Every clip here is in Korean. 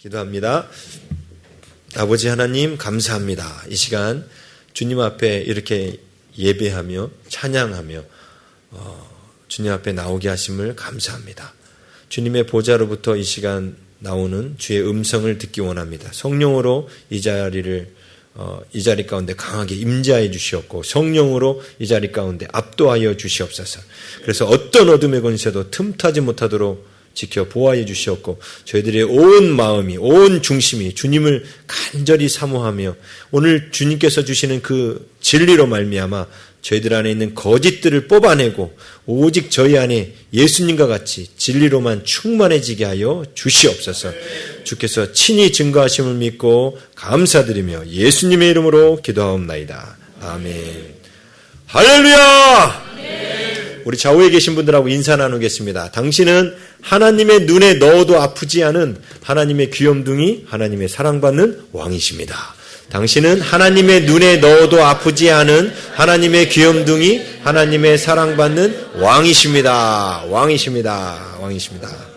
기도합니다. 아버지 하나님 감사합니다. 이 시간 주님 앞에 이렇게 예배하며 찬양하며 주님 앞에 나오게 하심을 감사합니다. 주님의 보좌로부터 이 시간 나오는 주의 음성을 듣기 원합니다. 성령으로 이 자리 가운데 강하게 임재하여 주시옵고 성령으로 이 자리 가운데 압도하여 주시옵소서. 그래서 어떤 어둠의 권세도 틈타지 못하도록 지켜 보호하여 주시옵고 저희들의 온 마음이 온 중심이 주님을 간절히 사모하며 오늘 주님께서 주시는 그 진리로 말미암아 저희들 안에 있는 거짓들을 뽑아내고 오직 저희 안에 예수님과 같이 진리로만 충만해지게 하여 주시옵소서. 주께서 친히 증거하심을 믿고 감사드리며 예수님의 이름으로 기도하옵나이다. 아멘. 할렐루야! 우리 좌우에 계신 분들하고 인사 나누겠습니다. 당신은 하나님의 눈에 넣어도 아프지 않은 하나님의 귀염둥이, 하나님의 사랑받는 왕이십니다. 당신은 하나님의 눈에 넣어도 아프지 않은 하나님의 귀염둥이, 하나님의 사랑받는 왕이십니다. 왕이십니다. 왕이십니다.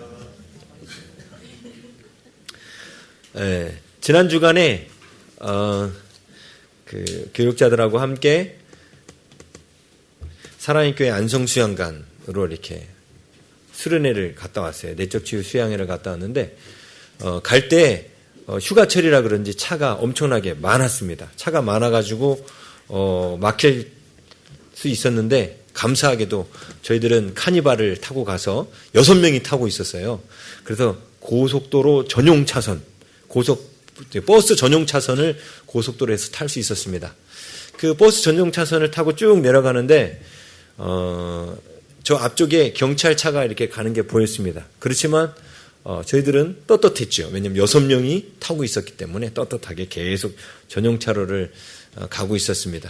지난 주간에 교육자들하고 함께 사랑의 교회 안성수양관으로 이렇게 수련회를 갔다 왔어요. 내적 치유 수양회를 갔다 왔는데 갈 때 휴가철이라 그런지 차가 엄청나게 많았습니다. 차가 많아가지고 막힐 수 있었는데 감사하게도 저희들은 카니발을 타고 가서 6명이 타고 있었어요. 그래서 고속도로 전용 차선, 버스 전용 차선을 고속도로에서 탈 수 있었습니다. 그 버스 전용 차선을 타고 쭉 내려가는데 저 앞쪽에 경찰차가 이렇게 가는 게 보였습니다. 그렇지만 저희들은 떳떳했죠. 왜냐하면 6명이 타고 있었기 때문에 떳떳하게 계속 전용차로를 가고 있었습니다.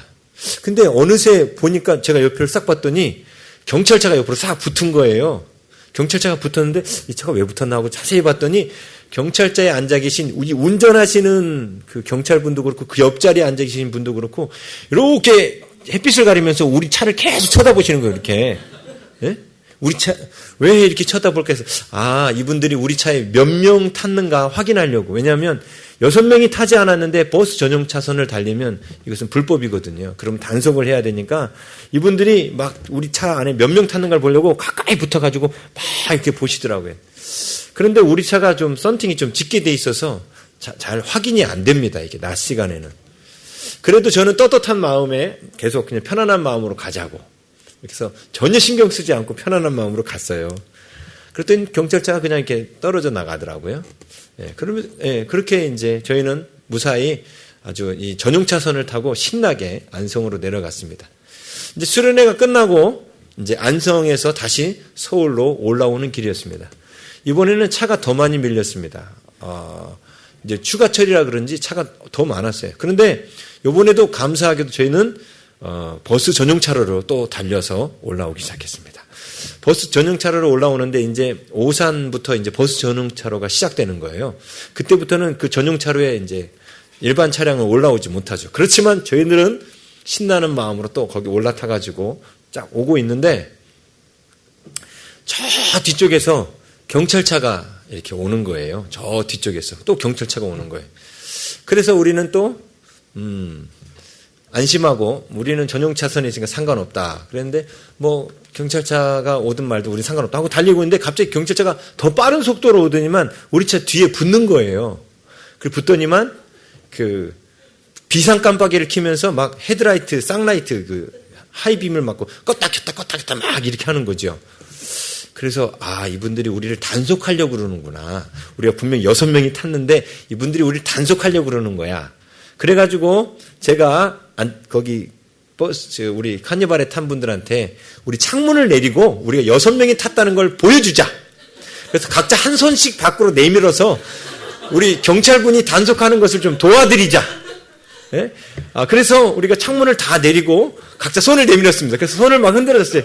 근데 어느새 보니까 제가 옆을 싹 봤더니 경찰차가 옆으로 싹 붙은 거예요. 경찰차가 붙었는데 이 차가 왜 붙었나 하고 자세히 봤더니 경찰차에 앉아 계신 우리 운전하시는 그 경찰분도 그렇고 그 옆자리에 앉아 계신 분도 그렇고 이렇게 햇빛을 가리면서 우리 차를 계속 쳐다보시는 거예요. 이렇게. 예? 우리 차 왜 이렇게 쳐다볼까 해서 이분들이 우리 차에 몇 명 탔는가 확인하려고. 왜냐하면 6명이 타지 않았는데 버스 전용 차선을 달리면 이것은 불법이거든요. 그럼 단속을 해야 되니까 이분들이 막 우리 차 안에 몇 명 탔는가를 보려고 가까이 붙어가지고 막 이렇게 보시더라고요. 그런데 우리 차가 좀 썬팅이 좀 짙게 돼 있어서 잘 확인이 안 됩니다. 이게 낮 시간에는. 그래도 저는 떳떳한 마음에 계속 그냥 편안한 마음으로 가자고. 그래서 전혀 신경 쓰지 않고 편안한 마음으로 갔어요. 그랬더니 경찰차가 그냥 이렇게 떨어져 나가더라고요. 그렇게 이제 저희는 무사히 아주 이 전용차선을 타고 신나게 안성으로 내려갔습니다. 이제 수련회가 끝나고 이제 안성에서 다시 서울로 올라오는 길이었습니다. 이번에는 차가 더 많이 밀렸습니다. 이제 휴가철이라 그런지 차가 더 많았어요. 그런데 이번에도 감사하게도 저희는 버스 전용차로로 또 달려서 올라오기 시작했습니다. 버스 전용차로로 올라오는데 이제 오산부터 이제 버스 전용차로가 시작되는 거예요. 그때부터는 그 전용차로에 이제 일반 차량은 올라오지 못하죠. 그렇지만 저희들은 신나는 마음으로 또 거기 올라타가지고 쫙 오고 있는데 저 뒤쪽에서 경찰차가 이렇게 오는 거예요. 저 뒤쪽에서 또 경찰차가 오는 거예요. 그래서 우리는 또 안심하고 우리는 전용 차선에 있으니까 상관없다. 그랬는데 뭐 경찰차가 오든 말든 우리는 상관없다 하고 달리고 있는데 갑자기 경찰차가 더 빠른 속도로 오더니만 우리 차 뒤에 붙는 거예요. 그리고 붙더니만 그 비상 깜빡이를 켜면서 막 헤드라이트, 쌍라이트 그 하이빔을 맞고 껐다 켰다 막 이렇게 하는 거죠. 그래서 이분들이 우리를 단속하려고 그러는구나. 우리가 분명히 6명이 탔는데 이분들이 우리를 단속하려고 그러는 거야. 그래가지고 제가 거기 버스 우리 카니발에 탄 분들한테 우리 창문을 내리고 우리가 6명이 탔다는 걸 보여주자. 그래서 각자 한 손씩 밖으로 내밀어서 우리 경찰분이 단속하는 것을 좀 도와드리자. 예? 그래서 우리가 창문을 다 내리고 각자 손을 내밀었습니다. 그래서 손을 막 흔들었어요.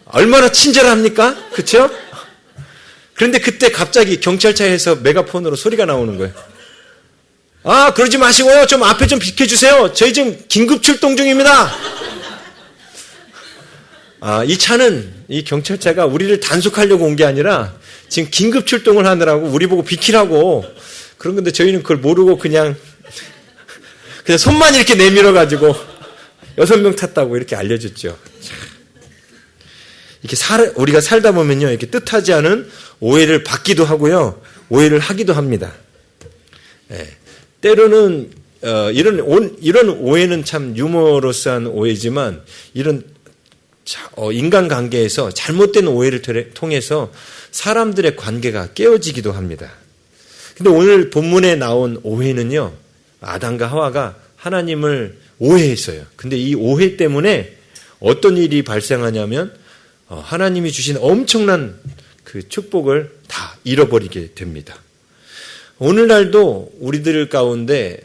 얼마나 친절합니까? 그렇죠? 그런데 그때 갑자기 경찰차에서 메가폰으로 소리가 나오는 거예요. 그러지 마시고요. 좀 앞에 좀 비켜주세요. 저희 지금 긴급 출동 중입니다. 이 차는 이 경찰차가 우리를 단속하려고 온 게 아니라 지금 긴급 출동을 하느라고 우리 보고 비키라고 그런 건데 저희는 그걸 모르고 그냥 손만 이렇게 내밀어 가지고 6명 탔다고 이렇게 알려줬죠. 이렇게 우리가 살다 보면요, 이렇게 뜻하지 않은 오해를 받기도 하고요, 오해를 하기도 합니다. 때로는 이런 오해는 참 유머러스한 오해지만 이런 인간관계에서 잘못된 오해를 통해서 사람들의 관계가 깨어지기도 합니다. 근데 오늘 본문에 나온 오해는요, 아담과 하와가 하나님을 오해했어요. 근데 이 오해 때문에 어떤 일이 발생하냐면 하나님이 주신 엄청난 그 축복을 다 잃어버리게 됩니다. 오늘날도 우리들 가운데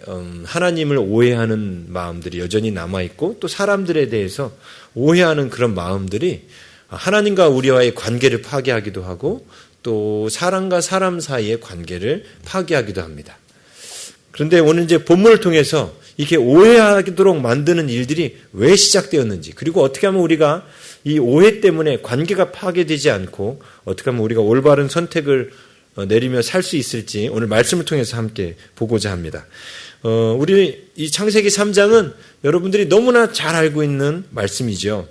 하나님을 오해하는 마음들이 여전히 남아있고 또 사람들에 대해서 오해하는 그런 마음들이 하나님과 우리와의 관계를 파괴하기도 하고 또 사람과 사람 사이의 관계를 파괴하기도 합니다. 그런데 오늘 이제 본문을 통해서 이렇게 오해하도록 만드는 일들이 왜 시작되었는지, 그리고 어떻게 하면 우리가 이 오해 때문에 관계가 파괴되지 않고 어떻게 하면 우리가 올바른 선택을 내리며 살 수 있을지 오늘 말씀을 통해서 함께 보고자 합니다. 우리 이 창세기 3장은 여러분들이 너무나 잘 알고 있는 말씀이죠.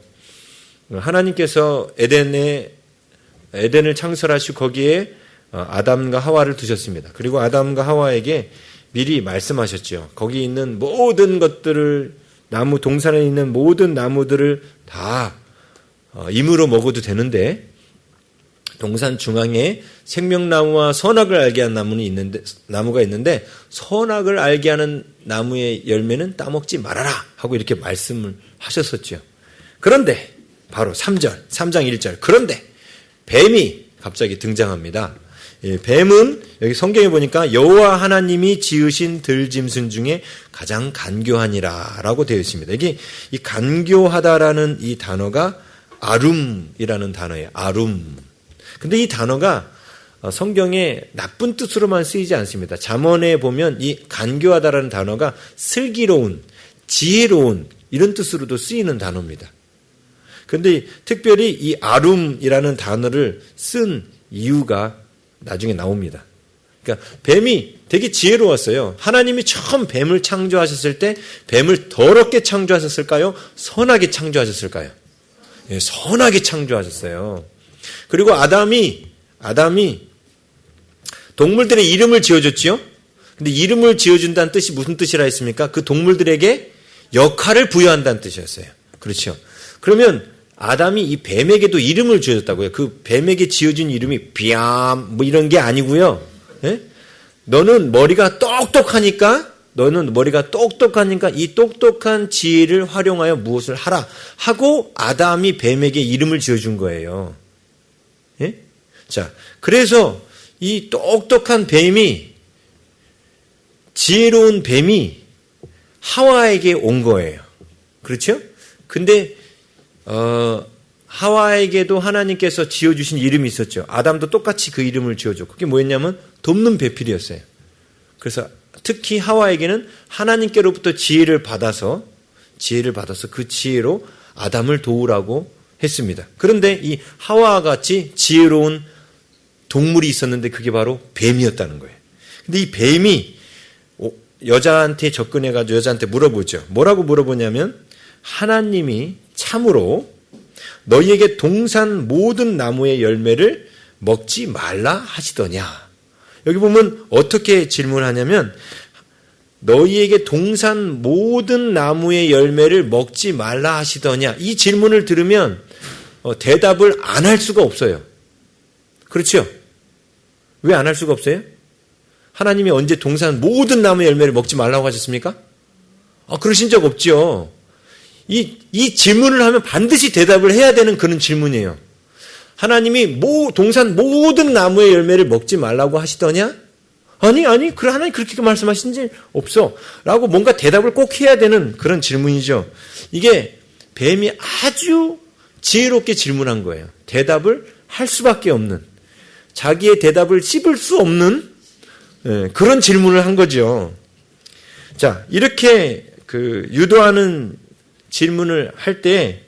하나님께서 에덴을 창설하시고 거기에 아담과 하와를 두셨습니다. 그리고 아담과 하와에게 미리 말씀하셨죠. 거기 있는 모든 것들을, 동산에 있는 모든 나무들을 다 임으로 먹어도 되는데 동산 중앙에 생명나무와 선악을 알게 하는 나무가 있는데 선악을 알게 하는 나무의 열매는 따먹지 말아라 하고 이렇게 말씀을 하셨었죠. 그런데 바로 3장 1절, 그런데 뱀이 갑자기 등장합니다. 뱀은 여기 성경에 보니까 여호와 하나님이 지으신 들짐승 중에 가장 간교하니라 라고 되어 있습니다. 이게 이 간교하다라는 이 단어가 아룸이라는 단어예요. 아룸. 근데 이 단어가 성경에 나쁜 뜻으로만 쓰이지 않습니다. 잠언에 보면 이 간교하다라는 단어가 슬기로운, 지혜로운 이런 뜻으로도 쓰이는 단어입니다. 그런데 특별히 이 아룸이라는 단어를 쓴 이유가 나중에 나옵니다. 그러니까 뱀이 되게 지혜로웠어요. 하나님이 처음 뱀을 창조하셨을 때 뱀을 더럽게 창조하셨을까요? 선하게 창조하셨을까요? 예, 선하게 창조하셨어요. 그리고 아담이 동물들의 이름을 지어줬지요. 근데 이름을 지어준다는 뜻이 무슨 뜻이라 했습니까? 그 동물들에게 역할을 부여한다는 뜻이었어요. 그렇죠. 그러면 아담이 이 뱀에게도 이름을 지어줬다고요. 그 뱀에게 지어준 이름이 비암 뭐 이런 게 아니고요. 예? 너는 머리가 똑똑하니까 이 똑똑한 지혜를 활용하여 무엇을 하라 하고 아담이 뱀에게 이름을 지어준 거예요. 예? 자, 그래서 이 똑똑한 뱀이, 지혜로운 뱀이 하와에게 온 거예요. 그렇죠? 근데 하와에게도 하나님께서 지어주신 이름이 있었죠. 아담도 똑같이 그 이름을 지어줬고, 그게 뭐였냐면 돕는 배필이었어요. 그래서 특히 하와에게는 하나님께로부터 지혜를 받아서 그 지혜로 아담을 도우라고 했습니다. 그런데 이 하와와 같이 지혜로운 동물이 있었는데 그게 바로 뱀이었다는 거예요. 근데 이 뱀이 여자한테 접근해가지고 여자한테 물어보죠. 뭐라고 물어보냐면 하나님이 참으로 너희에게 동산 모든 나무의 열매를 먹지 말라 하시더냐. 여기 보면 어떻게 질문하냐면 너희에게 동산 모든 나무의 열매를 먹지 말라 하시더냐. 이 질문을 들으면 대답을 안 할 수가 없어요. 그렇죠? 왜 안 할 수가 없어요? 하나님이 언제 동산 모든 나무의 열매를 먹지 말라고 하셨습니까? 그러신 적 없죠. 이 질문을 하면 반드시 대답을 해야 되는 그런 질문이에요. 하나님이 동산 모든 나무의 열매를 먹지 말라고 하시더냐? 아니, 하나님 그렇게 말씀하신 적 없어. 라고 뭔가 대답을 꼭 해야 되는 그런 질문이죠. 이게 뱀이 아주 지혜롭게 질문한 거예요. 대답을 할 수밖에 없는, 자기의 대답을 씹을 수 없는 그런 질문을 한 거죠. 자, 이렇게 유도하는 질문을 할 때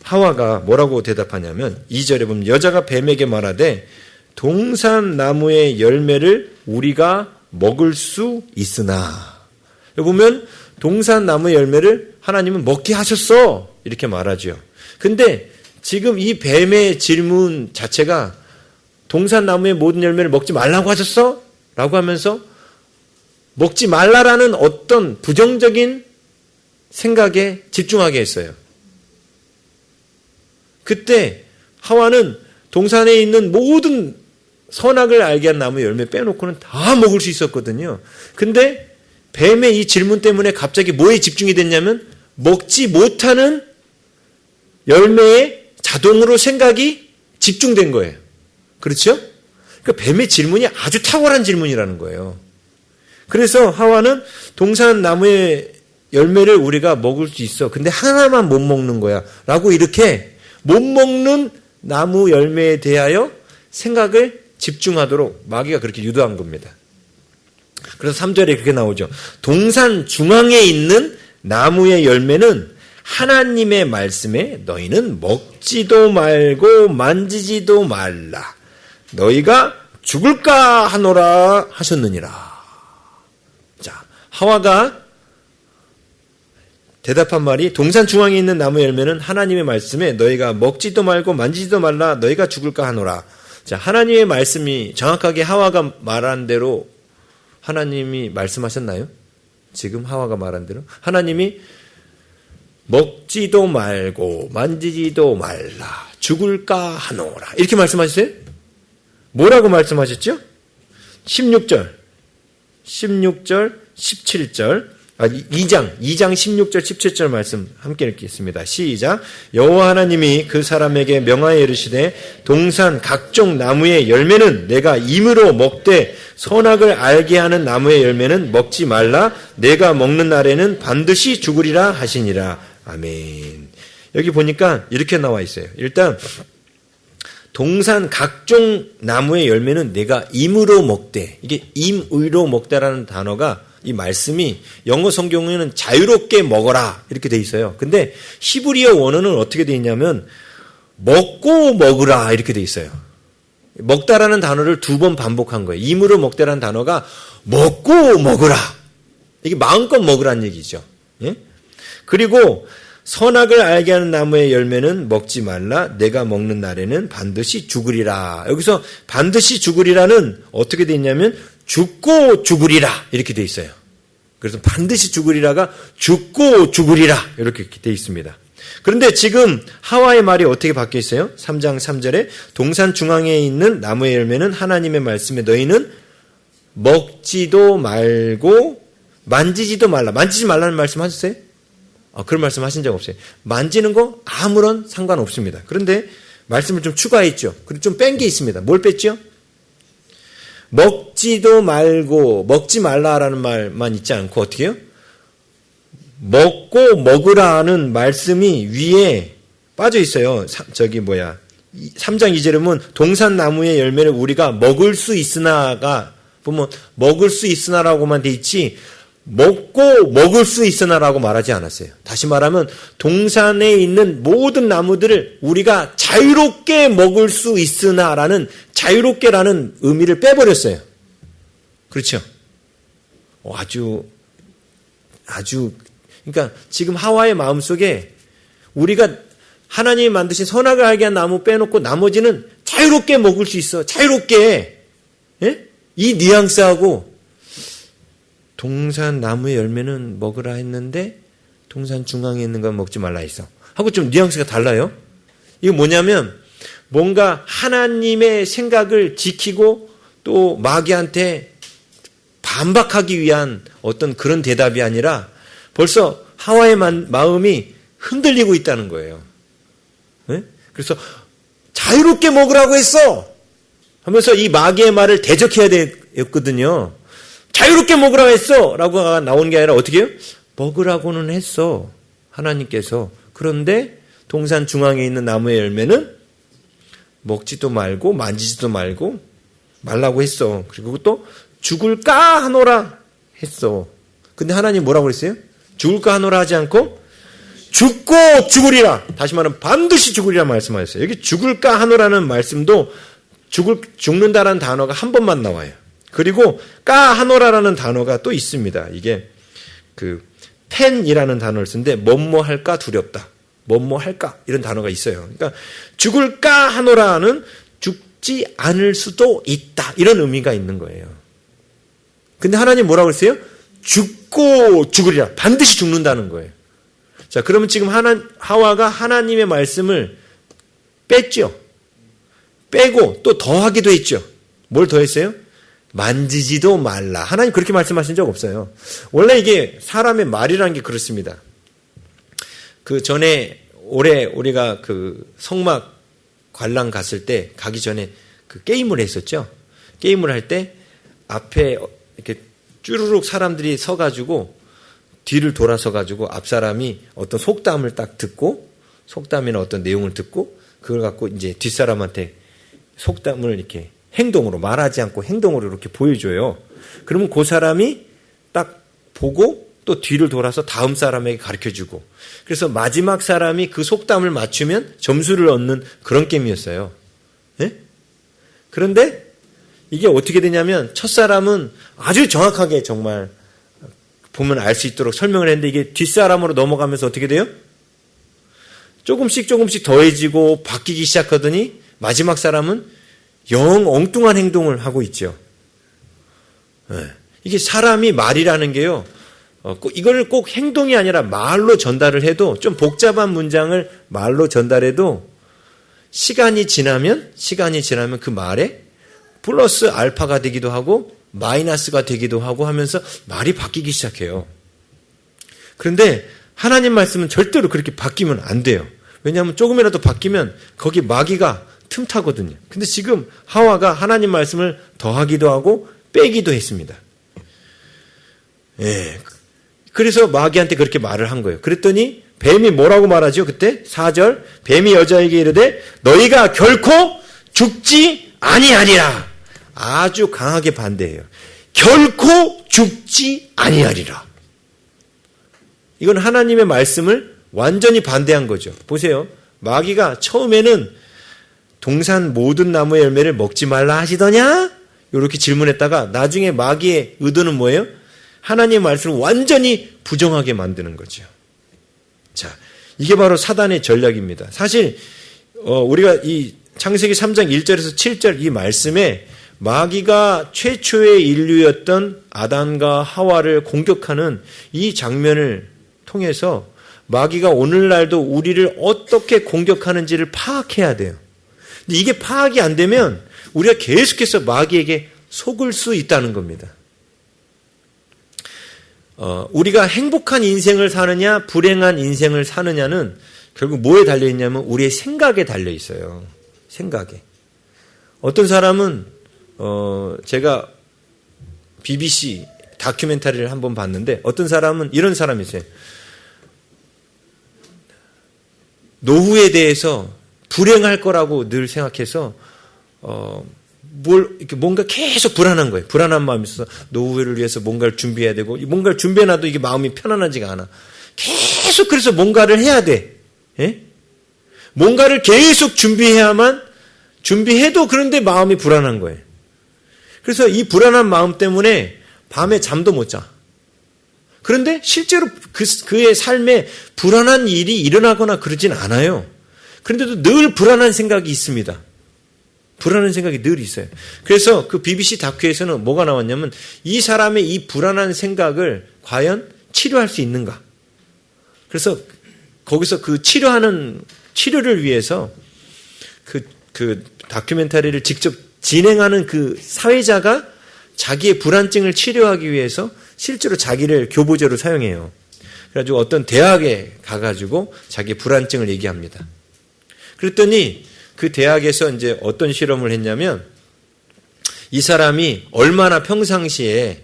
하와가 뭐라고 대답하냐면 2절에 보면 여자가 뱀에게 말하되 동산 나무의 열매를 우리가 먹을 수 있으나, 여기 보면 동산 나무의 열매를 하나님은 먹게 하셨어 이렇게 말하죠. 근데 지금 이 뱀의 질문 자체가 동산 나무의 모든 열매를 먹지 말라고 하셨어? 라고 하면서 먹지 말라라는 어떤 부정적인 생각에 집중하게 했어요. 그때 하와는 동산에 있는 모든 선악을 알게 한 나무 열매 빼놓고는 다 먹을 수 있었거든요. 근데 뱀의 이 질문 때문에 갑자기 뭐에 집중이 됐냐면 먹지 못하는 열매에 자동으로 생각이 집중된 거예요. 그렇죠? 그러니까 뱀의 질문이 아주 탁월한 질문이라는 거예요. 그래서 하와는 동산 나무의 열매를 우리가 먹을 수 있어. 근데 하나만 못 먹는 거야. 라고 이렇게 못 먹는 나무 열매에 대하여 생각을 집중하도록 마귀가 그렇게 유도한 겁니다. 그래서 3절에 그렇게 나오죠. 동산 중앙에 있는 나무의 열매는 하나님의 말씀에 너희는 먹지도 말고 만지지도 말라. 너희가 죽을까 하노라 하셨느니라. 자, 하와가 대답한 말이 동산 중앙에 있는 나무 열매는 하나님의 말씀에 너희가 먹지도 말고 만지지도 말라. 너희가 죽을까 하노라. 자, 하나님의 말씀이 정확하게 하와가 말한 대로 하나님이 말씀하셨나요? 지금 하와가 말한 대로 하나님이 먹지도 말고 만지지도 말라. 죽을까 하노라. 이렇게 말씀하셨어요? 뭐라고 말씀하셨죠? 16절, 17절, 2장 16절 17절 말씀 함께 읽겠습니다. 시작. 여호와 하나님이 그 사람에게 명하여 이르시되 동산 각종 나무의 열매는 내가 임으로 먹되 선악을 알게 하는 나무의 열매는 먹지 말라. 내가 먹는 날에는 반드시 죽으리라 하시니라. 아멘. 여기 보니까 이렇게 나와 있어요. 일단 동산 각종 나무의 열매는 내가 임으로 먹되, 이게 임의로 먹다라는 단어가 이 말씀이 영어 성경에는 자유롭게 먹어라 이렇게 돼 있어요. 근데 히브리어 원어는 어떻게 돼 있냐면 먹고 먹으라 이렇게 돼 있어요. 먹다라는 단어를 2번 반복한 거예요. 임으로 먹다라는 단어가 먹고 먹으라. 이게 마음껏 먹으라는 얘기죠. 예? 그리고 선악을 알게 하는 나무의 열매는 먹지 말라. 내가 먹는 날에는 반드시 죽으리라. 여기서 반드시 죽으리라는 어떻게 돼 있냐면 죽고 죽으리라 이렇게 돼 있어요. 그래서 반드시 죽으리라가 죽고 죽으리라 이렇게 돼 있습니다. 그런데 지금 하와의 말이 어떻게 바뀌어 있어요? 3장 3절에 동산 중앙에 있는 나무의 열매는 하나님의 말씀에 너희는 먹지도 말고 만지지도 말라. 만지지 말라는 말씀 하셨어요? 그런 말씀 하신 적 없어요. 만지는 거 아무런 상관없습니다. 그런데 말씀을 좀 추가했죠. 그리고 좀 뺀 게 있습니다. 뭘 뺐죠? 먹지도 말고 먹지 말라라는 말만 있지 않고 어떻게 해요? 먹고 먹으라는 말씀이 위에 빠져 있어요. 3장 2절에 보면 동산 나무의 열매를 우리가 먹을 수 있으나가 보면 먹을 수 있으나라고만 돼 있지 먹고 먹을 수 있으나라고 말하지 않았어요. 다시 말하면 동산에 있는 모든 나무들을 우리가 자유롭게 먹을 수 있으나라는 자유롭게라는 의미를 빼버렸어요. 그렇죠? 아주 그러니까 지금 하와의 마음속에 우리가 하나님이 만드신 선악을 알게 한 나무 빼놓고 나머지는 자유롭게 먹을 수 있어. 자유롭게. 예? 이 뉘앙스하고 동산 나무의 열매는 먹으라 했는데 동산 중앙에 있는 건 먹지 말라 했어. 하고 좀 뉘앙스가 달라요. 이거 뭐냐면 뭔가 하나님의 생각을 지키고 또 마귀한테 반박하기 위한 어떤 그런 대답이 아니라 벌써 하와의 마음이 흔들리고 있다는 거예요. 네? 그래서 자유롭게 먹으라고 했어 하면서 이 마귀의 말을 대적해야 되거든요. 자유롭게 먹으라고 했어 라고 나오는 게 아니라 어떻게 해요? 먹으라고는 했어 하나님께서. 그런데 동산 중앙에 있는 나무의 열매는 먹지도 말고 만지지도 말라고 했어. 그리고 또 죽을까 하노라 했어. 근데 하나님 뭐라고 그랬어요? 죽을까 하노라 하지 않고 죽고 죽으리라. 다시 말하면 반드시 죽으리라 말씀하셨어요. 여기 죽을까 하노라는 말씀도 죽는다라는 단어가 한 번만 나와요. 그리고 까 하노라라는 단어가 또 있습니다. 이게 그 펜이라는 단어를 쓰는데 뭐뭐 할까 두렵다. 뭐뭐 할까 이런 단어가 있어요. 그러니까 죽을까 하노라는 죽지 않을 수도 있다. 이런 의미가 있는 거예요. 근데 하나님 뭐라고 했어요? 죽고 죽으리라. 반드시 죽는다는 거예요. 자, 그러면 지금 하와가 하나님의 말씀을 뺐죠. 빼고 또 더하기도 했죠. 뭘 더했어요? 만지지도 말라. 하나님 그렇게 말씀하신 적 없어요. 원래 이게 사람의 말이라는 게 그렇습니다. 그 전에 올해 우리가 그 성막 관람 갔을 때 가기 전에 그 게임을 했었죠. 게임을 할 때 앞에 이렇게 쭈루룩 사람들이 서가지고 뒤를 돌아서가지고 앞 사람이 어떤 속담을 딱 듣고 속담이나 어떤 내용을 듣고 그걸 갖고 이제 뒷사람한테 속담을 이렇게 행동으로 말하지 않고 행동으로 이렇게 보여줘요. 그러면 그 사람이 딱 보고 또 뒤를 돌아서 다음 사람에게 가르쳐주고 그래서 마지막 사람이 그 속담을 맞추면 점수를 얻는 그런 게임이었어요. 네? 그런데 이게 어떻게 되냐면 첫 사람은 아주 정확하게 정말 보면 알 수 있도록 설명을 했는데 이게 뒷사람으로 넘어가면서 어떻게 돼요? 조금씩 더해지고 바뀌기 시작하더니 마지막 사람은 영 엉뚱한 행동을 하고 있죠. 네. 이게 사람이 말이라는 게요. 이걸 꼭 행동이 아니라 말로 전달을 해도 좀 복잡한 문장을 말로 전달해도 시간이 지나면 그 말에 플러스 알파가 되기도 하고 마이너스가 되기도 하고 하면서 말이 바뀌기 시작해요. 그런데 하나님 말씀은 절대로 그렇게 바뀌면 안 돼요. 왜냐하면 조금이라도 바뀌면 거기 마귀가 틈타거든요. 근데 지금 하와가 하나님 말씀을 더하기도 하고 빼기도 했습니다. 예. 그래서 마귀한테 그렇게 말을 한 거예요. 그랬더니 뱀이 뭐라고 말하죠? 그때 4절 뱀이 여자에게 이르되 너희가 결코 죽지 아니하리라. 아주 강하게 반대해요. 결코 죽지 아니하리라. 이건 하나님의 말씀을 완전히 반대한 거죠. 보세요. 마귀가 처음에는 동산 모든 나무의 열매를 먹지 말라 하시더냐? 이렇게 질문했다가 나중에 마귀의 의도는 뭐예요? 하나님의 말씀을 완전히 부정하게 만드는 거죠. 자, 이게 바로 사단의 전략입니다. 사실 우리가 이 창세기 3장 1절에서 7절 이 말씀에 마귀가 최초의 인류였던 아담과 하와를 공격하는 이 장면을 통해서 마귀가 오늘날도 우리를 어떻게 공격하는지를 파악해야 돼요. 근데 이게 파악이 안 되면 우리가 계속해서 마귀에게 속을 수 있다는 겁니다. 우리가 행복한 인생을 사느냐 불행한 인생을 사느냐는 결국 뭐에 달려있냐면 우리의 생각에 달려있어요. 생각에. 어떤 사람은 제가 BBC 다큐멘터리를 한번 봤는데 어떤 사람은 이런 사람이 있어요. 노후에 대해서 불행할 거라고 늘 생각해서 뭔가 계속 불안한 거예요. 불안한 마음이 있어서 노후를 위해서 뭔가를 준비해야 되고 뭔가를 준비해놔도 이게 마음이 편안하지가 않아. 계속 그래서 뭔가를 해야 돼. 예? 뭔가를 계속 준비해도 그런데 마음이 불안한 거예요. 그래서 이 불안한 마음 때문에 밤에 잠도 못 자. 그런데 실제로 그의 삶에 불안한 일이 일어나거나 그러진 않아요. 그런데도 늘 불안한 생각이 있습니다. 불안한 생각이 늘 있어요. 그래서 그 BBC 다큐에서는 뭐가 나왔냐면 이 사람의 이 불안한 생각을 과연 치료할 수 있는가. 그래서 거기서 그 치료를 위해서 그 다큐멘터리를 직접 진행하는 그 사회자가 자기의 불안증을 치료하기 위해서 실제로 자기를 교보제로 사용해요. 그래가지고 어떤 대학에 가가지고 자기 불안증을 얘기합니다. 그랬더니 그 대학에서 이제 어떤 실험을 했냐면 이 사람이 얼마나 평상시에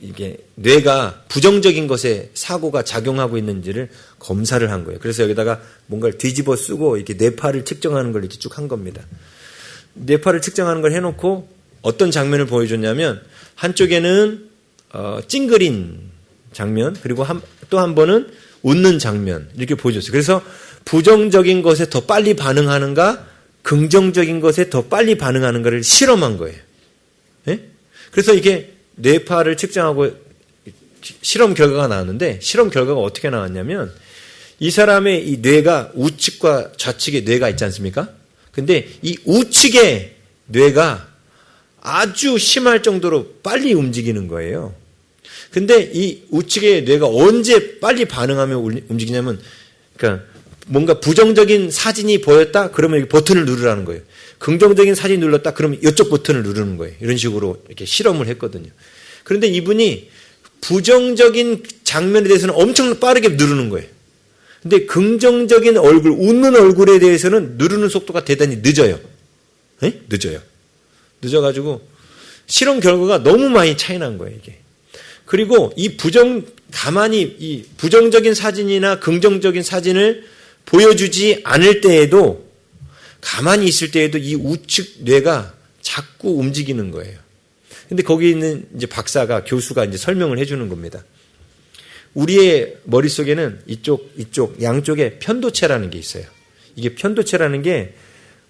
이게 뇌가 부정적인 것에 사고가 작용하고 있는지를 검사를 한 거예요. 그래서 여기다가 뭔가를 뒤집어 쓰고 이렇게 뇌파를 측정하는 걸 이렇게 쭉 한 겁니다. 뇌파를 측정하는 걸 해놓고 어떤 장면을 보여줬냐면 한쪽에는 찡그린 장면 그리고 또 한 번은 웃는 장면 이렇게 보여줬어요. 그래서 부정적인 것에 더 빨리 반응하는가 긍정적인 것에 더 빨리 반응하는가를 실험한 거예요. 예? 그래서 이게 뇌파를 측정하고 실험 결과가 나왔는데 실험 결과가 어떻게 나왔냐면 이 사람의 이 뇌가 우측과 좌측의 뇌가 있지 않습니까? 근데 이 우측의 뇌가 아주 심할 정도로 빨리 움직이는 거예요. 근데 이 우측의 뇌가 언제 빨리 반응하면 움직이냐면, 그러니까 뭔가 부정적인 사진이 보였다? 그러면 버튼을 누르라는 거예요. 긍정적인 사진이 눌렀다? 그러면 이쪽 버튼을 누르는 거예요. 이런 식으로 이렇게 실험을 했거든요. 그런데 이분이 부정적인 장면에 대해서는 엄청 빠르게 누르는 거예요. 근데 긍정적인 얼굴, 웃는 얼굴에 대해서는 누르는 속도가 대단히 늦어요. 네? 늦어요. 늦어가지고 실험 결과가 너무 많이 차이 난 거예요, 이게. 그리고 가만히 이 부정적인 사진이나 긍정적인 사진을 보여주지 않을 때에도, 가만히 있을 때에도 이 우측 뇌가 자꾸 움직이는 거예요. 근데 거기 있는 이제 교수가 이제 설명을 해주는 겁니다. 우리의 머릿속에는 이쪽, 양쪽에 편도체라는 게 있어요. 이게 편도체라는 게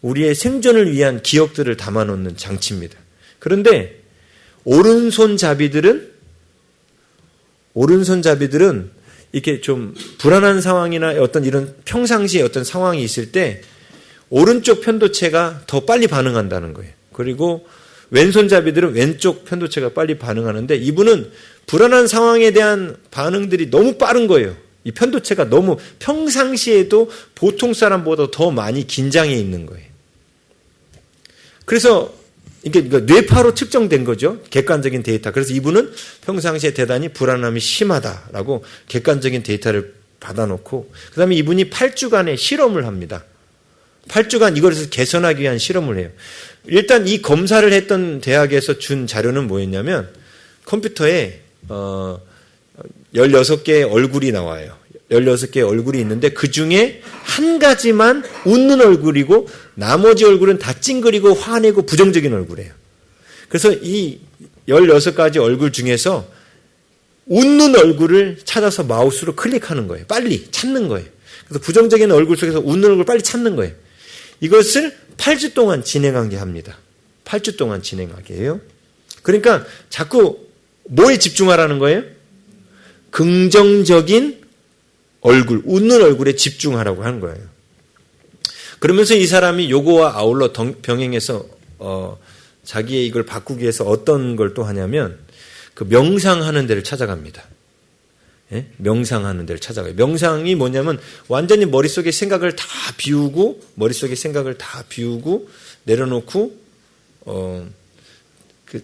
우리의 생존을 위한 기억들을 담아놓는 장치입니다. 그런데 오른손잡이들은 이렇게 좀 불안한 상황이나 어떤 이런 평상시에 어떤 상황이 있을 때 오른쪽 편도체가 더 빨리 반응한다는 거예요. 그리고 왼손잡이들은 왼쪽 편도체가 빨리 반응하는데 이분은 불안한 상황에 대한 반응들이 너무 빠른 거예요. 이 편도체가 너무 평상시에도 보통 사람보다 더 많이 긴장해 있는 거예요. 그래서 이게 뇌파로 측정된 거죠. 객관적인 데이터. 그래서 이분은 평상시에 대단히 불안함이 심하다라고 객관적인 데이터를 받아놓고 그다음에 이분이 8주간의 실험을 합니다. 8주간 이걸 개선하기 위한 실험을 해요. 일단 이 검사를 했던 대학에서 준 자료는 뭐였냐면 컴퓨터에 16개의 얼굴이 나와요. 16개의 얼굴이 있는데 그중에 한 가지만 웃는 얼굴이고 나머지 얼굴은 다 찡그리고 화내고 부정적인 얼굴이에요. 그래서 이 16가지 얼굴 중에서 웃는 얼굴을 찾아서 마우스로 클릭하는 거예요. 빨리 찾는 거예요. 그래서 부정적인 얼굴 속에서 웃는 얼굴을 빨리 찾는 거예요. 이것을 8주 동안 진행하게 합니다. 8주 동안 진행하게 해요. 그러니까 자꾸 뭐에 집중하라는 거예요? 긍정적인 얼굴, 웃는 얼굴에 집중하라고 하는 거예요. 그러면서 이 사람이 요거와 아울러 병행해서 자기의 이걸 바꾸기 위해서 어떤 걸 또 하냐면 그 명상하는 데를 찾아갑니다. 예? 명상하는 데를 찾아가요. 명상이 뭐냐면 완전히 머릿속에 생각을 다 비우고 내려놓고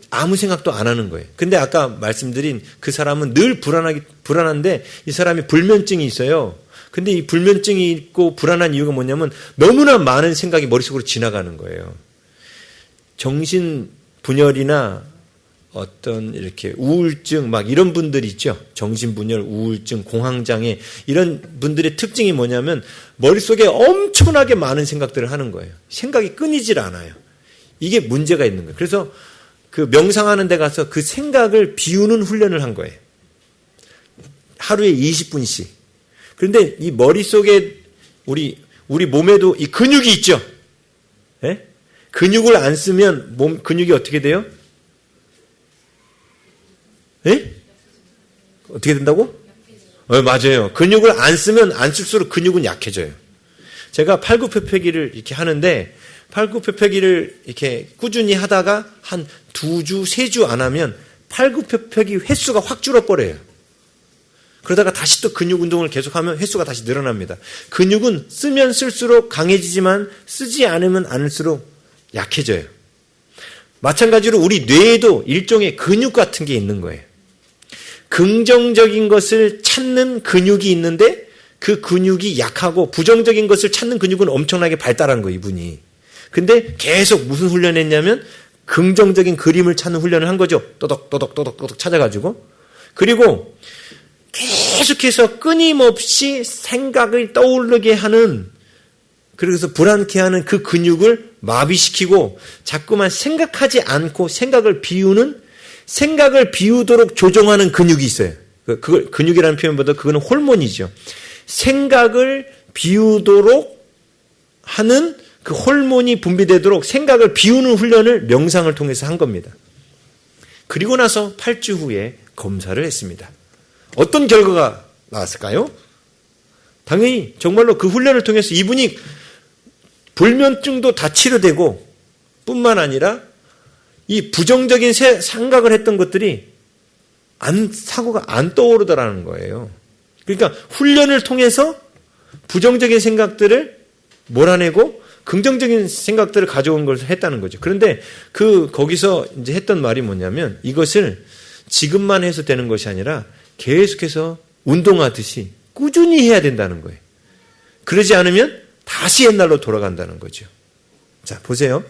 아무 생각도 안 하는 거예요. 근데 아까 말씀드린 그 사람은 늘 불안한데 이 사람이 불면증이 있어요. 근데 이 불면증이 있고 불안한 이유가 뭐냐면 너무나 많은 생각이 머릿속으로 지나가는 거예요. 정신분열이나 어떤 이렇게 우울증 막 이런 분들이 있죠. 정신분열, 우울증, 공황장애 이런 분들의 특징이 뭐냐면 머릿속에 엄청나게 많은 생각들을 하는 거예요. 생각이 끊이질 않아요. 이게 문제가 있는 거예요. 그래서 그 명상하는 데 가서 그 생각을 비우는 훈련을 한 거예요. 하루에 20분씩. 그런데 이 머릿속에 우리 몸에도 이 근육이 있죠. 예? 근육을 안 쓰면 몸 근육이 어떻게 돼요? 예? 어떻게 된다고? 맞아요. 근육을 안 쓰면 안 쓸수록 근육은 약해져요. 제가 팔굽혀펴기를 이렇게 하는데 팔굽혀펴기를 이렇게 꾸준히 하다가 한 2주, 3주 안 하면 팔굽혀펴기 횟수가 확 줄어버려요. 그러다가 다시 또 근육 운동을 계속하면 횟수가 다시 늘어납니다. 근육은 쓰면 쓸수록 강해지지만 쓰지 않으면 않을수록 약해져요. 마찬가지로 우리 뇌에도 일종의 근육 같은 게 있는 거예요. 긍정적인 것을 찾는 근육이 있는데 그 근육이 약하고 부정적인 것을 찾는 근육은 엄청나게 발달한 거예요, 이분이. 근데 계속 무슨 훈련을 했냐면 긍정적인 그림을 찾는 훈련을 한 거죠. 또덕 찾아가지고. 그리고 계속해서 끊임없이 생각을 떠오르게 하는, 그래서 불안케 하는 그 근육을 마비시키고 자꾸만 생각하지 않고 생각을 비우도록 조정하는 근육이 있어요. 그걸 근육이라는 표현보다 그거는 호르몬이죠. 생각을 비우도록 하는 그 호르몬이 분비되도록 생각을 비우는 훈련을 명상을 통해서 한 겁니다. 그리고 나서 8주 후에 검사를 했습니다. 어떤 결과가 나왔을까요? 당연히 정말로 그 훈련을 통해서 이분이 불면증도 다 치료되고 뿐만 아니라 이 부정적인 생각을 했던 것들이 사고가 안 떠오르더라는 거예요. 그러니까 훈련을 통해서 부정적인 생각들을 몰아내고 긍정적인 생각들을 가져온 것을 했다는 거죠. 그런데 거기서 이제 했던 말이 뭐냐면 이것을 지금만 해서 되는 것이 아니라 계속해서 운동하듯이 꾸준히 해야 된다는 거예요. 그러지 않으면 다시 옛날로 돌아간다는 거죠. 자, 보세요.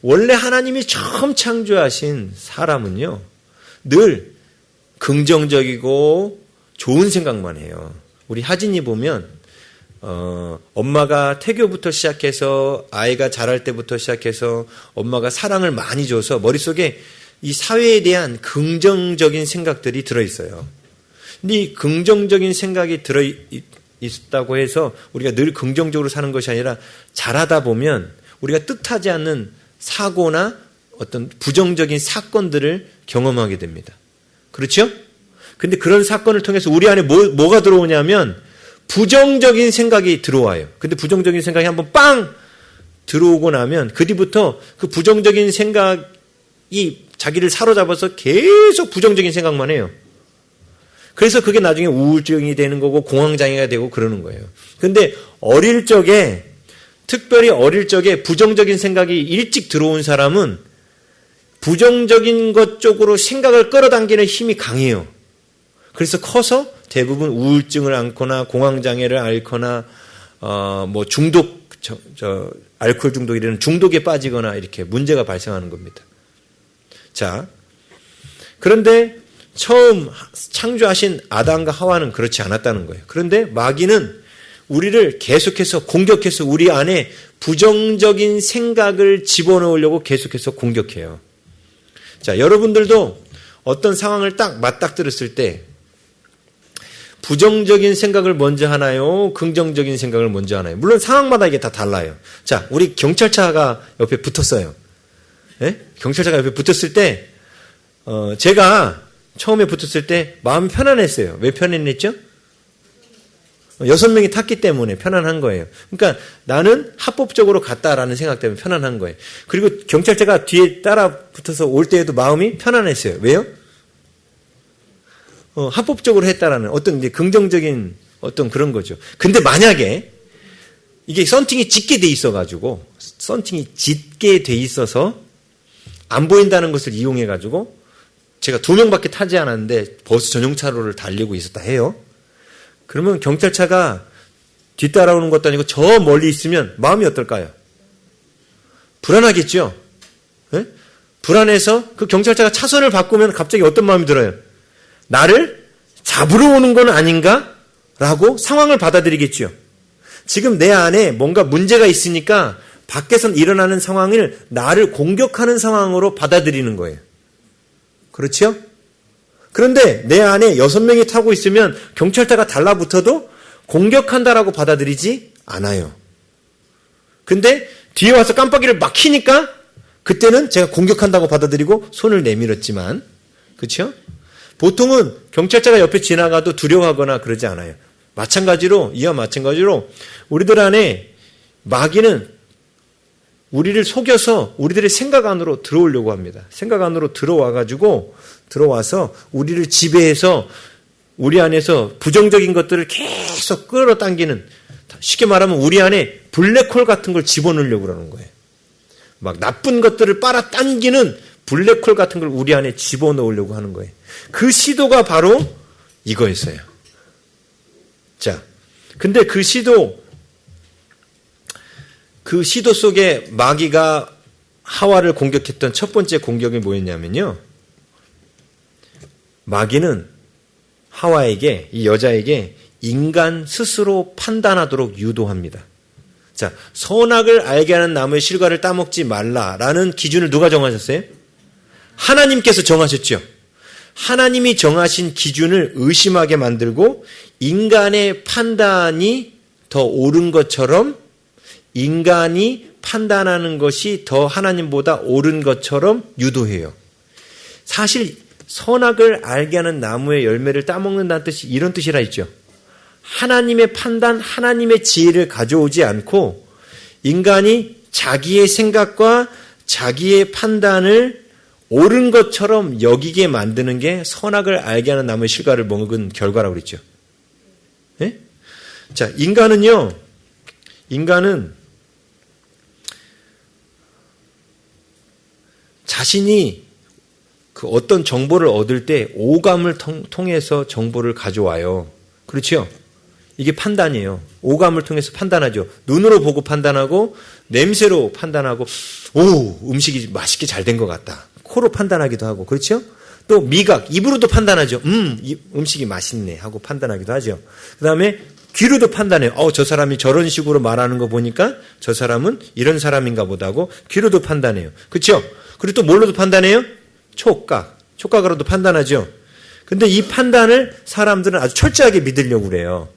원래 하나님이 처음 창조하신 사람은요, 늘 긍정적이고 좋은 생각만 해요. 우리 하진이 보면 엄마가 태교부터 시작해서 아이가 자랄 때부터 시작해서 엄마가 사랑을 많이 줘서 머릿속에 이 사회에 대한 긍정적인 생각들이 들어있어요. 근데 이 긍정적인 생각이 들어있다고 해서 우리가 늘 긍정적으로 사는 것이 아니라 자라다 보면 우리가 뜻하지 않는 사고나 어떤 부정적인 사건들을 경험하게 됩니다. 그렇죠? 근데 그런 사건을 통해서 우리 안에 뭐가 들어오냐면 부정적인 생각이 들어와요. 근데 부정적인 생각이 한번 빵 들어오고 나면 그 뒤부터 그 부정적인 생각이 자기를 사로잡아서 계속 부정적인 생각만 해요. 그래서 그게 나중에 우울증이 되는 거고 공황장애가 되고 그러는 거예요. 근데 특별히 어릴 적에 부정적인 생각이 일찍 들어온 사람은 부정적인 것 쪽으로 생각을 끌어당기는 힘이 강해요. 그래서 커서 대부분 우울증을 앓거나 공황장애를 앓거나 뭐 중독, 알코올 중독 이런 중독에 빠지거나 이렇게 문제가 발생하는 겁니다. 자, 그런데 처음 창조하신 아담과 하와는 그렇지 않았다는 거예요. 그런데 마귀는 우리를 계속해서 공격해서 우리 안에 부정적인 생각을 집어넣으려고 계속해서 공격해요. 자, 여러분들도 어떤 상황을 딱 맞닥뜨렸을 때 부정적인 생각을 먼저 하나요? 긍정적인 생각을 먼저 하나요? 물론 상황마다 이게 다 달라요. 자, 우리 경찰차가 옆에 붙었어요. 네? 경찰차가 옆에 붙었을 때 제가 처음에 붙었을 때 마음이 편안했어요. 왜 편안했죠? 6명이 탔기 때문에 편안한 거예요. 그러니까 나는 합법적으로 갔다라는 생각 때문에 편안한 거예요. 그리고 경찰차가 뒤에 따라 붙어서 올 때에도 마음이 편안했어요. 왜요? 합법적으로 했다라는 어떤 이제 긍정적인 어떤 그런 거죠. 근데 만약에 이게 썬팅이 짙게 돼 있어가지고, 썬팅이 짙게 돼 있어서 안 보인다는 것을 이용해가지고 제가 2명밖에 타지 않았는데 버스 전용 차로를 달리고 있었다 해요. 그러면 경찰차가 뒤따라오는 것도 아니고 저 멀리 있으면 마음이 어떨까요? 불안하겠죠? 네? 불안해서 그 경찰차가 차선을 바꾸면 갑자기 어떤 마음이 들어요? 나를 잡으러 오는 건 아닌가? 라고 상황을 받아들이겠죠. 지금 내 안에 뭔가 문제가 있으니까 밖에서 일어나는 상황을 나를 공격하는 상황으로 받아들이는 거예요. 그렇죠? 그런데 내 안에 6명이 타고 있으면 경찰차가 달라붙어도 공격한다라고 받아들이지 않아요. 근데 뒤에 와서 깜빡이를 막 켜니까 그때는 제가 공격한다고 받아들이고 손을 내밀었지만, 그렇죠? 보통은 경찰차가 옆에 지나가도 두려워하거나 그러지 않아요. 이와 마찬가지로 우리들 안에 마귀는 우리를 속여서 우리들의 생각 안으로 들어오려고 합니다. 생각 안으로 들어와서 우리를 지배해서 우리 안에서 부정적인 것들을 계속 끌어당기는, 쉽게 말하면 우리 안에 블랙홀 같은 걸 집어넣으려고 그러는 거예요. 막 나쁜 것들을 빨아당기는 블랙홀 같은 걸 우리 안에 집어넣으려고 하는 거예요. 그 시도가 바로 이거였어요. 자, 근데 그 시도 속에 마귀가 하와를 공격했던 첫 번째 공격이 뭐였냐면요. 마귀는 하와에게, 이 여자에게 인간 스스로 판단하도록 유도합니다. 자, 선악을 알게 하는 나무의 실과를 따먹지 말라라는 기준을 누가 정하셨어요? 하나님께서 정하셨죠. 하나님이 정하신 기준을 의심하게 만들고 인간의 판단이 더 옳은 것처럼, 인간이 판단하는 것이 더 하나님보다 옳은 것처럼 유도해요. 사실 선악을 알게 하는 나무의 열매를 따먹는다는 뜻이 이런 뜻이라 했죠. 하나님의 판단, 하나님의 지혜를 가져오지 않고 인간이 자기의 생각과 자기의 판단을 옳은 것처럼 여기게 만드는 게 선악을 알게 하는 나무의 실과를 먹은 결과라고 그랬죠. 네? 자, 인간은 자신이 그 어떤 정보를 얻을 때 오감을 통해서 정보를 가져와요. 그렇죠? 이게 판단이에요. 오감을 통해서 판단하죠. 눈으로 보고 판단하고 냄새로 판단하고 오, 음식이 맛있게 잘 된 것 같다. 코로 판단하기도 하고 그렇죠? 또 미각, 입으로도 판단하죠. 음식이 맛있네 하고 판단하기도 하죠. 그 다음에 귀로도 판단해요. 저 사람이 저런 식으로 말하는 거 보니까 저 사람은 이런 사람인가 보다 하고 귀로도 판단해요. 그렇죠? 그리고 또 뭘로도 판단해요? 촉각으로도 판단하죠. 근데 이 판단을 사람들은 아주 철저하게 믿으려고 그래요.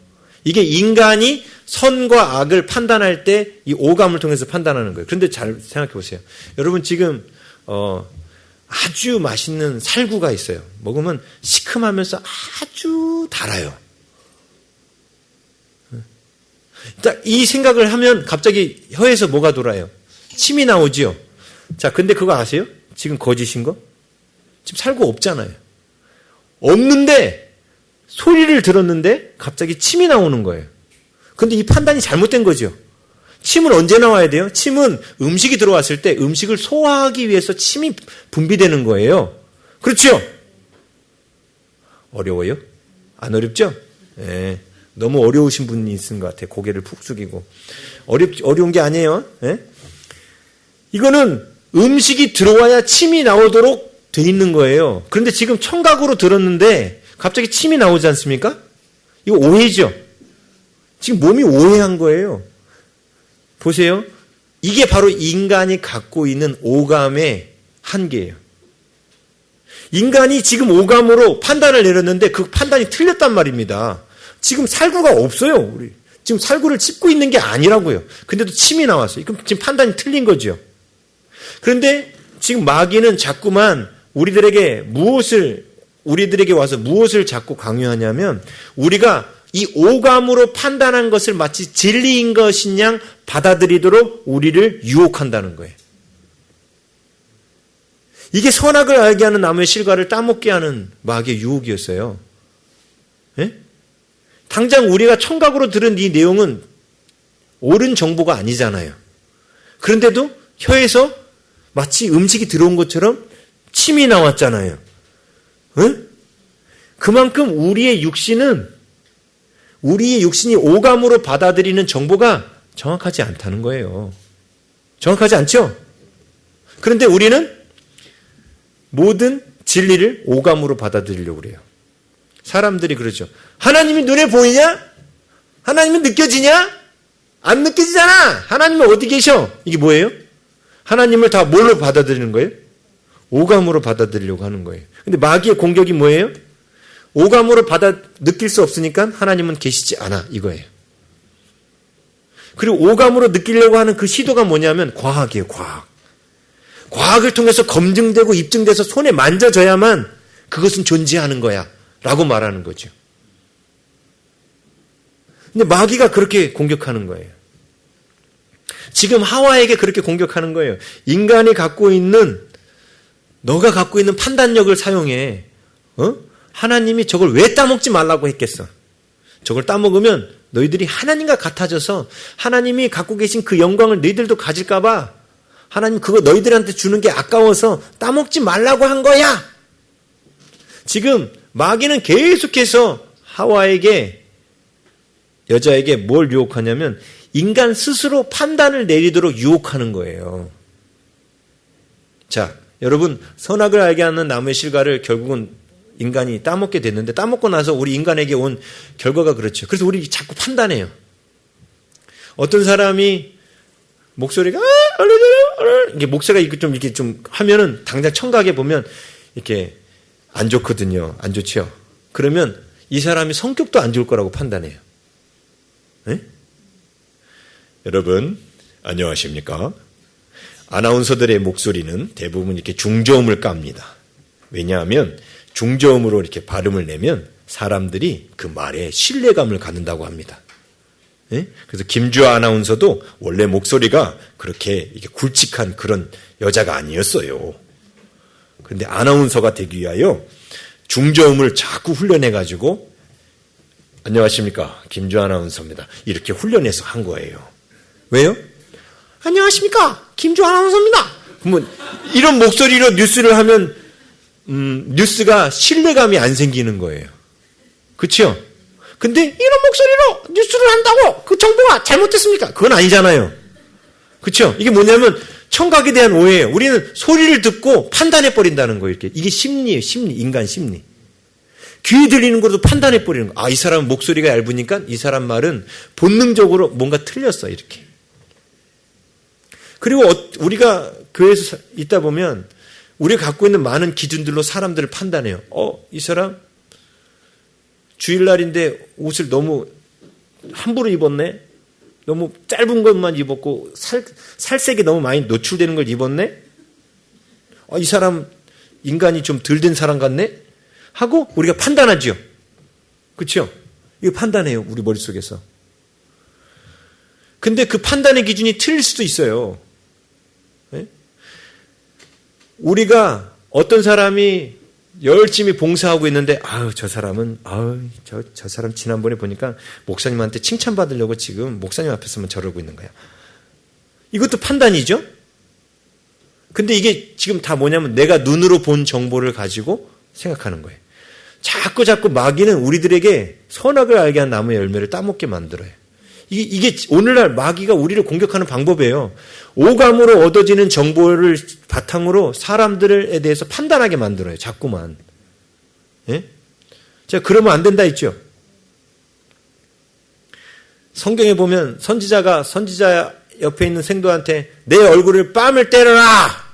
이게 인간이 선과 악을 판단할 때 이 오감을 통해서 판단하는 거예요. 그런데 잘 생각해 보세요. 여러분 지금 아주 맛있는 살구가 있어요. 먹으면 시큼하면서 아주 달아요. 이 생각을 하면 갑자기 혀에서 뭐가 돌아요? 침이 나오지요. 자, 근데 그거 아세요? 지금 거짓인 거? 지금 살구 없잖아요. 없는데 소리를 들었는데 갑자기 침이 나오는 거예요. 근데 이 판단이 잘못된 거죠. 침은 언제 나와야 돼요? 침은 음식이 들어왔을 때 음식을 소화하기 위해서 침이 분비되는 거예요. 그렇죠? 어려워요? 안 어렵죠? 네. 너무 어려우신 분이 있는 것 같아요. 고개를 푹 숙이고. 어려운 게 아니에요. 네? 이거는 음식이 들어와야 침이 나오도록 돼 있는 거예요. 그런데 지금 청각으로 들었는데 갑자기 침이 나오지 않습니까? 이거 오해죠. 지금 몸이 오해한 거예요. 보세요. 이게 바로 인간이 갖고 있는 오감의 한계예요. 인간이 지금 오감으로 판단을 내렸는데 그 판단이 틀렸단 말입니다. 지금 살구가 없어요. 우리 지금 살구를 찝고 있는 게 아니라고요. 근데도 침이 나왔어요. 그럼 지금 판단이 틀린 거죠. 그런데 지금 마귀는 자꾸만 우리들에게 와서 무엇을 자꾸 강요하냐면 우리가 이 오감으로 판단한 것을 마치 진리인 것인 양 받아들이도록 우리를 유혹한다는 거예요. 이게 선악을 알게 하는 나무의 실과를 따먹게 하는 마귀의 유혹이었어요. 예? 당장 우리가 청각으로 들은 이 내용은 옳은 정보가 아니잖아요. 그런데도 혀에서 마치 음식이 들어온 것처럼 침이 나왔잖아요. 예? 그만큼 우리의 육신이 오감으로 받아들이는 정보가 정확하지 않다는 거예요. 정확하지 않죠? 그런데 우리는 모든 진리를 오감으로 받아들이려고 그래요. 사람들이 그러죠. 하나님이 눈에 보이냐? 하나님은 느껴지냐? 안 느껴지잖아. 하나님은 어디 계셔? 이게 뭐예요? 하나님을 다 뭘로 받아들이는 거예요? 오감으로 받아들이려고 하는 거예요. 근데 마귀의 공격이 뭐예요? 오감으로 느낄 수 없으니까 하나님은 계시지 않아 이거예요. 그리고 오감으로 느끼려고 하는 그 시도가 뭐냐면 과학이에요. 과학을 통해서 검증되고 입증돼서 손에 만져져야만 그것은 존재하는 거야 라고 말하는 거죠. 근데 마귀가 그렇게 공격하는 거예요. 지금 하와에게 그렇게 공격하는 거예요. 인간이 너가 갖고 있는 판단력을 사용해. 하나님이 저걸 왜 따먹지 말라고 했겠어? 저걸 따먹으면 너희들이 하나님과 같아져서 하나님이 갖고 계신 그 영광을 너희들도 가질까 봐 하나님 그거 너희들한테 주는 게 아까워서 따먹지 말라고 한 거야. 지금 마귀는 계속해서 하와에게 여자에게 뭘 유혹하냐면 인간 스스로 판단을 내리도록 유혹하는 거예요. 자, 여러분 선악을 알게 하는 나무의 실과를 결국은 인간이 따먹게 됐는데 따먹고 나서 우리 인간에게 온 결과가 그렇죠. 그래서 우리 자꾸 판단해요. 어떤 사람이 목소리가 이게 목소리가 좀 하면은 당장 청각에 보면 이렇게 안 좋거든요. 안 좋죠. 그러면 이 사람이 성격도 안 좋을 거라고 판단해요. 네? 여러분 안녕하십니까? 아나운서들의 목소리는 대부분 이렇게 중저음을 깝니다. 왜냐하면 중저음으로 이렇게 발음을 내면 사람들이 그 말에 신뢰감을 갖는다고 합니다. 네? 그래서 김주아 아나운서도 원래 목소리가 그렇게 이렇게 굵직한 그런 여자가 아니었어요. 그런데 아나운서가 되기 위하여 중저음을 자꾸 훈련해가지고 안녕하십니까? 김주아 아나운서입니다. 이렇게 훈련해서 한 거예요. 왜요? 안녕하십니까? 김주아 아나운서입니다. 그러면 이런 목소리로 뉴스를 하면 뉴스가 신뢰감이 안 생기는 거예요. 그렇죠? 근데 이런 목소리로 뉴스를 한다고 그 정보가 잘못됐습니까? 그건 아니잖아요. 그렇죠? 이게 뭐냐면 청각에 대한 오해예요. 우리는 소리를 듣고 판단해 버린다는 거예요. 이게 심리예요. 심리, 인간 심리. 귀에 들리는 것도 판단해 버리는 거. 아, 이 사람은 목소리가 얇으니까 이 사람 말은 본능적으로 뭔가 틀렸어 이렇게. 그리고 우리가 교회에서 있다 보면 우리가 갖고 있는 많은 기준들로 사람들을 판단해요. 이 사람 주일날인데 옷을 너무 함부로 입었네? 너무 짧은 것만 입었고 살색이 너무 많이 노출되는 걸 입었네? 이 사람 인간이 좀 덜 된 사람 같네? 하고 우리가 판단하죠. 그렇죠? 이거 판단해요. 우리 머릿속에서. 근데 그 판단의 기준이 틀릴 수도 있어요. 네? 우리가 어떤 사람이 열심히 봉사하고 있는데 저 사람은 저 사람 지난번에 보니까 목사님한테 칭찬받으려고 지금 목사님 앞에서만 저러고 있는 거야. 이것도 판단이죠. 근데 이게 지금 다 뭐냐면 내가 눈으로 본 정보를 가지고 생각하는 거예요. 자꾸 마귀는 우리들에게 선악을 알게 한 나무의 열매를 따먹게 만들어요. 이게 오늘날 마귀가 우리를 공격하는 방법이에요. 오감으로 얻어지는 정보를 바탕으로 사람들에 대해서 판단하게 만들어요. 자꾸만. 예? 제가 그러면 안 된다 했죠. 성경에 보면 선지자 옆에 있는 생도한테 내 얼굴을 뺨을 때려라.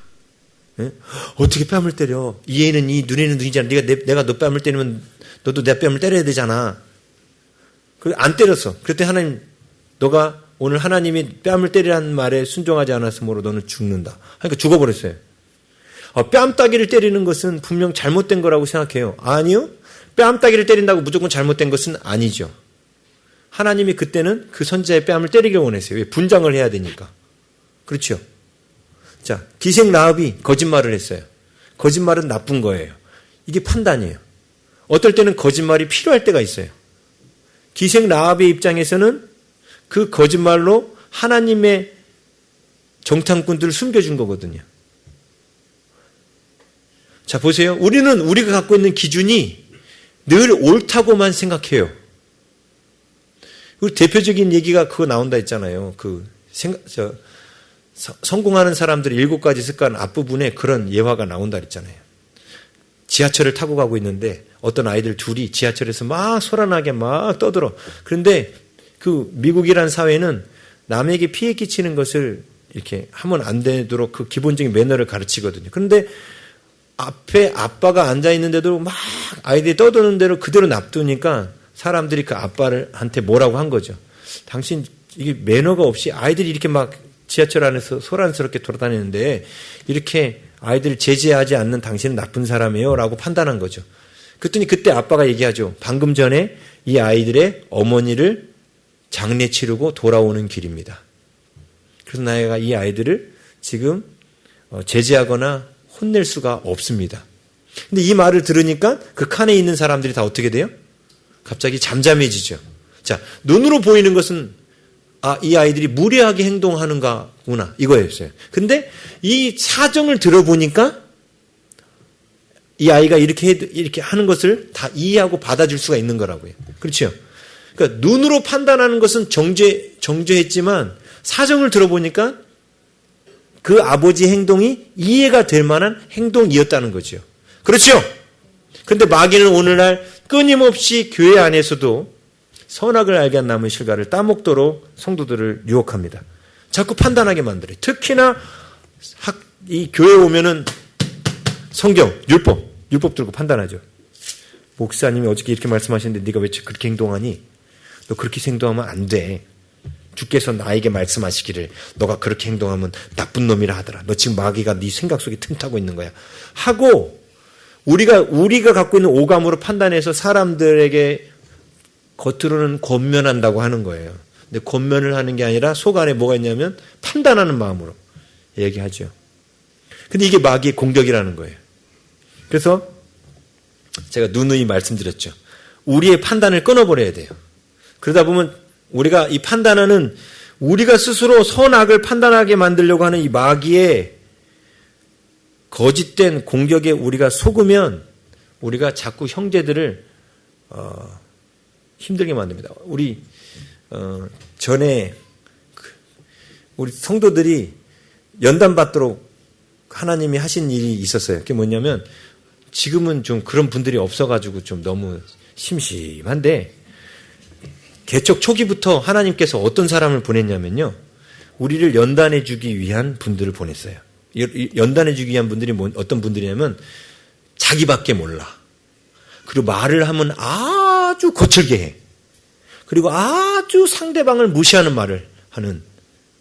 예? 어떻게 뺨을 때려? 이에는 이, 눈에는 눈이잖아. 내가 너 뺨을 때리면 너도 내 뺨을 때려야 되잖아. 그래서 안 때렸어. 그랬더니 하나님, 너가 오늘 하나님이 뺨을 때리라는 말에 순종하지 않았으므로 너는 죽는다. 그러니까 죽어버렸어요. 뺨따기를 때리는 것은 분명 잘못된 거라고 생각해요. 아니요. 뺨따기를 때린다고 무조건 잘못된 것은 아니죠. 하나님이 그때는 그 선지자의 뺨을 때리길 원했어요. 왜? 분장을 해야 되니까. 그렇죠. 자, 기생 라합이 거짓말을 했어요. 거짓말은 나쁜 거예요. 이게 판단이에요. 어떨 때는 거짓말이 필요할 때가 있어요. 기생 라합의 입장에서는 그 거짓말로 하나님의 정탐꾼들을 숨겨준 거거든요. 자, 보세요. 우리가 갖고 있는 기준이 늘 옳다고만 생각해요. 그리고 대표적인 얘기가 그거 나온다 했잖아요. 성공하는 사람들의 7가지 습관 앞부분에 그런 예화가 나온다 했잖아요. 지하철을 타고 가고 있는데 어떤 아이들 둘이 지하철에서 막 소란하게 막 떠들어. 그런데 그 미국이라는 사회는 남에게 피해 끼치는 것을 이렇게 하면 안 되도록 그 기본적인 매너를 가르치거든요. 그런데 앞에 아빠가 앉아 있는데도 막 아이들이 떠드는 대로 그대로 놔두니까 사람들이 그 아빠한테 뭐라고 한 거죠. 당신 이게 매너가 없이 아이들이 이렇게 막 지하철 안에서 소란스럽게 돌아다니는데 이렇게 아이들을 제지하지 않는 당신은 나쁜 사람이에요 라고 판단한 거죠. 그랬더니 그때 아빠가 얘기하죠. 방금 전에 이 아이들의 어머니를 장례 치르고 돌아오는 길입니다. 그래서 내가 이 아이들을 지금 제지하거나 혼낼 수가 없습니다. 근데 이 말을 들으니까 그 칸에 있는 사람들이 다 어떻게 돼요? 갑자기 잠잠해지죠. 자, 눈으로 보이는 것은 이 아이들이 무례하게 행동하는가구나 이거였어요. 근데 이 사정을 들어보니까 이 아이가 이렇게 하는 것을 다 이해하고 받아줄 수가 있는 거라고요. 그렇죠? 그러니까 눈으로 판단하는 것은 정죄했지만 사정을 들어보니까 그 아버지 행동이 이해가 될 만한 행동이었다는 거죠. 그렇죠? 그런데 마귀는 오늘날 끊임없이 교회 안에서도 선악을 알게 한 나무의 실과를 따먹도록 성도들을 유혹합니다. 자꾸 판단하게 만들어요. 특히나 이 교회에 오면은 성경, 율법 율법 들고 판단하죠. 목사님이 어저께 이렇게 말씀하셨는데 네가 왜 그렇게 행동하니? 너 그렇게 행동하면 안 돼. 주께서 나에게 말씀하시기를 너가 그렇게 행동하면 나쁜 놈이라 하더라. 너 지금 마귀가 네 생각 속에 틈타고 있는 거야. 하고 우리가 갖고 있는 오감으로 판단해서 사람들에게 겉으로는 권면한다고 하는 거예요. 근데 권면을 하는 게 아니라 속 안에 뭐가 있냐면 판단하는 마음으로 얘기하죠. 근데 이게 마귀의 공격이라는 거예요. 그래서 제가 누누이 말씀드렸죠. 우리의 판단을 끊어버려야 돼요. 그러다 보면 우리가 이 판단하는 우리가 스스로 선악을 판단하게 만들려고 하는 이 마귀의 거짓된 공격에 우리가 속으면 우리가 자꾸 형제들을 힘들게 만듭니다. 우리 전에 우리 성도들이 연단 받도록 하나님이 하신 일이 있었어요. 그게 뭐냐면 지금은 좀 그런 분들이 없어가지고 좀 너무 심심한데 개척 초기부터 하나님께서 어떤 사람을 보냈냐면요. 우리를 연단해 주기 위한 분들을 보냈어요. 연단해 주기 위한 분들이 어떤 분들이냐면 자기밖에 몰라. 그리고 말을 하면 아주 거칠게 해. 그리고 아주 상대방을 무시하는 말을 하는,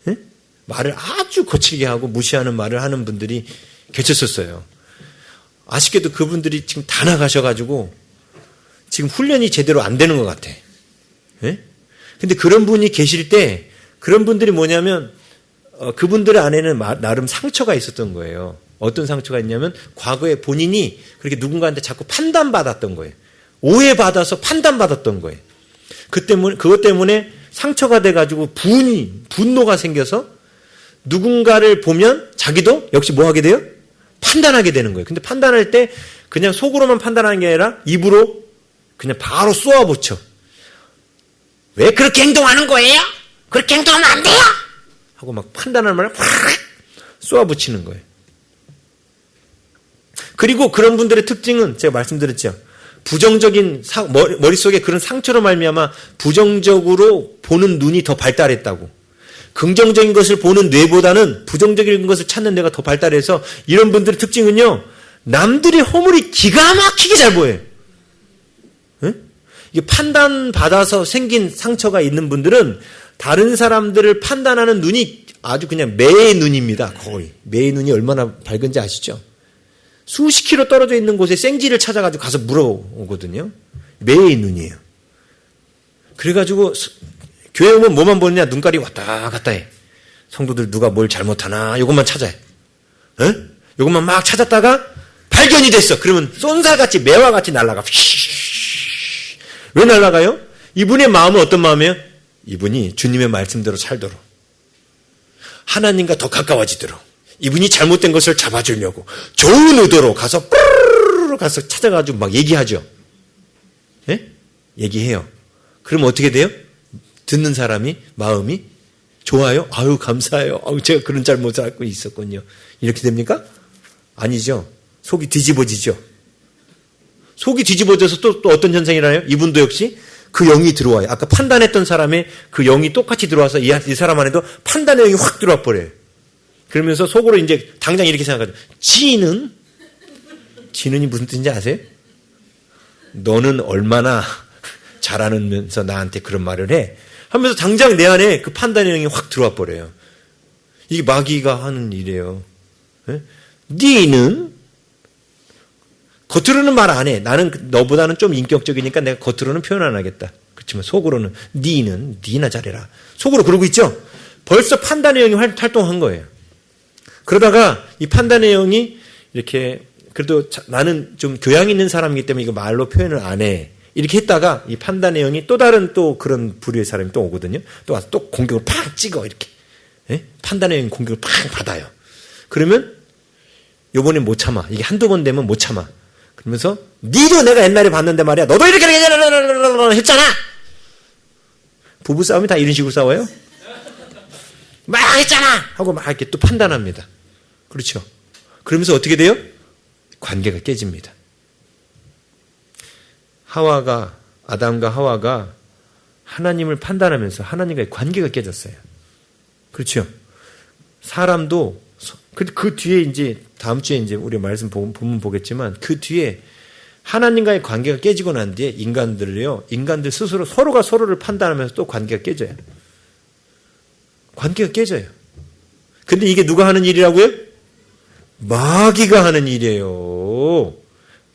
예? 말을 아주 거칠게 하고 무시하는 말을 하는 분들이 계셨었어요. 아쉽게도 그분들이 지금 다 나가셔가지고 지금 훈련이 제대로 안 되는 것 같아. 예? 근데 그런 분이 계실 때 그런 분들이 뭐냐면 그분들 안에는 나름 상처가 있었던 거예요. 어떤 상처가 있냐면 과거에 본인이 그렇게 누군가한테 자꾸 판단받았던 거예요. 오해받아서 판단받았던 거예요. 그것 때문에 상처가 돼가지고 분노가 생겨서 누군가를 보면 자기도 역시 뭐 하게 돼요? 판단하게 되는 거예요. 근데 판단할 때 그냥 속으로만 판단하는 게 아니라 입으로 그냥 바로 쏘아붙여. 왜 그렇게 행동하는 거예요? 그렇게 행동하면 안 돼요! 하고 막 판단하는 말을 확 쏘아붙이는 거예요. 그리고 그런 분들의 특징은 제가 말씀드렸죠. 부정적인 머릿속에 그런 상처로 말미암아 부정적으로 보는 눈이 더 발달했다고. 긍정적인 것을 보는 뇌보다는 부정적인 것을 찾는 뇌가 더 발달해서 이런 분들의 특징은요. 남들의 허물이 기가 막히게 잘 보여요. 이게 판단받아서 생긴 상처가 있는 분들은 다른 사람들을 판단하는 눈이 아주 그냥 매의 눈입니다. 거의. 매의 눈이 얼마나 밝은지 아시죠? 수십 킬로 떨어져 있는 곳에 생쥐를 찾아가지고 가서 물어오거든요. 매의 눈이에요. 그래가지고 교회 오면 뭐만 보느냐? 눈깔이 왔다 갔다 해. 성도들 누가 뭘 잘못하나? 이것만 찾아요. 이것만 막 찾았다가 발견이 됐어. 그러면 쏜살같이 매와 같이 날아가. 왜 날아가요? 이분의 마음은 어떤 마음이에요? 이분이 주님의 말씀대로 살도록 하나님과 더 가까워지도록 이분이 잘못된 것을 잡아주려고 좋은 의도로 가서 가서 찾아가지고 막 얘기하죠. 예? 얘기해요. 그럼 어떻게 돼요? 듣는 사람이 마음이 좋아요? 아유 감사해요. 아유 제가 그런 잘못을 하고 있었군요. 이렇게 됩니까? 아니죠. 속이 뒤집어지죠. 속이 뒤집어져서 또 어떤 현상이 일어나요? 이분도 역시 그 영이 들어와요. 아까 판단했던 사람의 그 영이 똑같이 들어와서 이 사람 안에도 판단의 영이 확 들어와 버려요. 그러면서 속으로 이제 당장 이렇게 생각하죠. 지는이 무슨 뜻인지 아세요? 너는 얼마나 잘하면서 나한테 그런 말을 해? 하면서 당장 내 안에 그 판단의 영이 확 들어와 버려요. 이게 마귀가 하는 일이에요. 니는 겉으로는 말 안 해. 나는 너보다는 좀 인격적이니까 내가 겉으로는 표현 안 하겠다. 그렇지만 속으로는 니나 잘해라. 속으로 그러고 있죠. 벌써 판단의 영이 활동한 거예요. 그러다가 이 판단의 영이 이렇게 그래도 나는 좀 교양 있는 사람이기 때문에 이거 말로 표현을 안 해. 이렇게 했다가 이 판단의 영이 또 다른 또 그런 부류의 사람이 또 오거든요. 또 와서 또 공격을 팍 찍어 이렇게. 판단의 영이 공격을 팍 받아요. 그러면 요번엔 못 참아. 이게 한두 번 되면 못 참아. 그러면서 니도 내가 옛날에 봤는데 말이야. 너도 이렇게 했잖아. 부부싸움이 다 이런 식으로 싸워요? 막 했잖아. 하고 막 이렇게 또 판단합니다. 그렇죠. 그러면서 어떻게 돼요? 관계가 깨집니다. 아담과 하와가 하나님을 판단하면서 하나님과의 관계가 깨졌어요. 그렇죠. 사람도 그 뒤에 이제 다음 주에 이제 우리 말씀 보면 보겠지만 그 뒤에 하나님과의 관계가 깨지고 난 뒤에 인간들 스스로 서로가 서로를 판단하면서 또 관계가 깨져요. 관계가 깨져요. 근데 이게 누가 하는 일이라고요? 마귀가 하는 일이에요.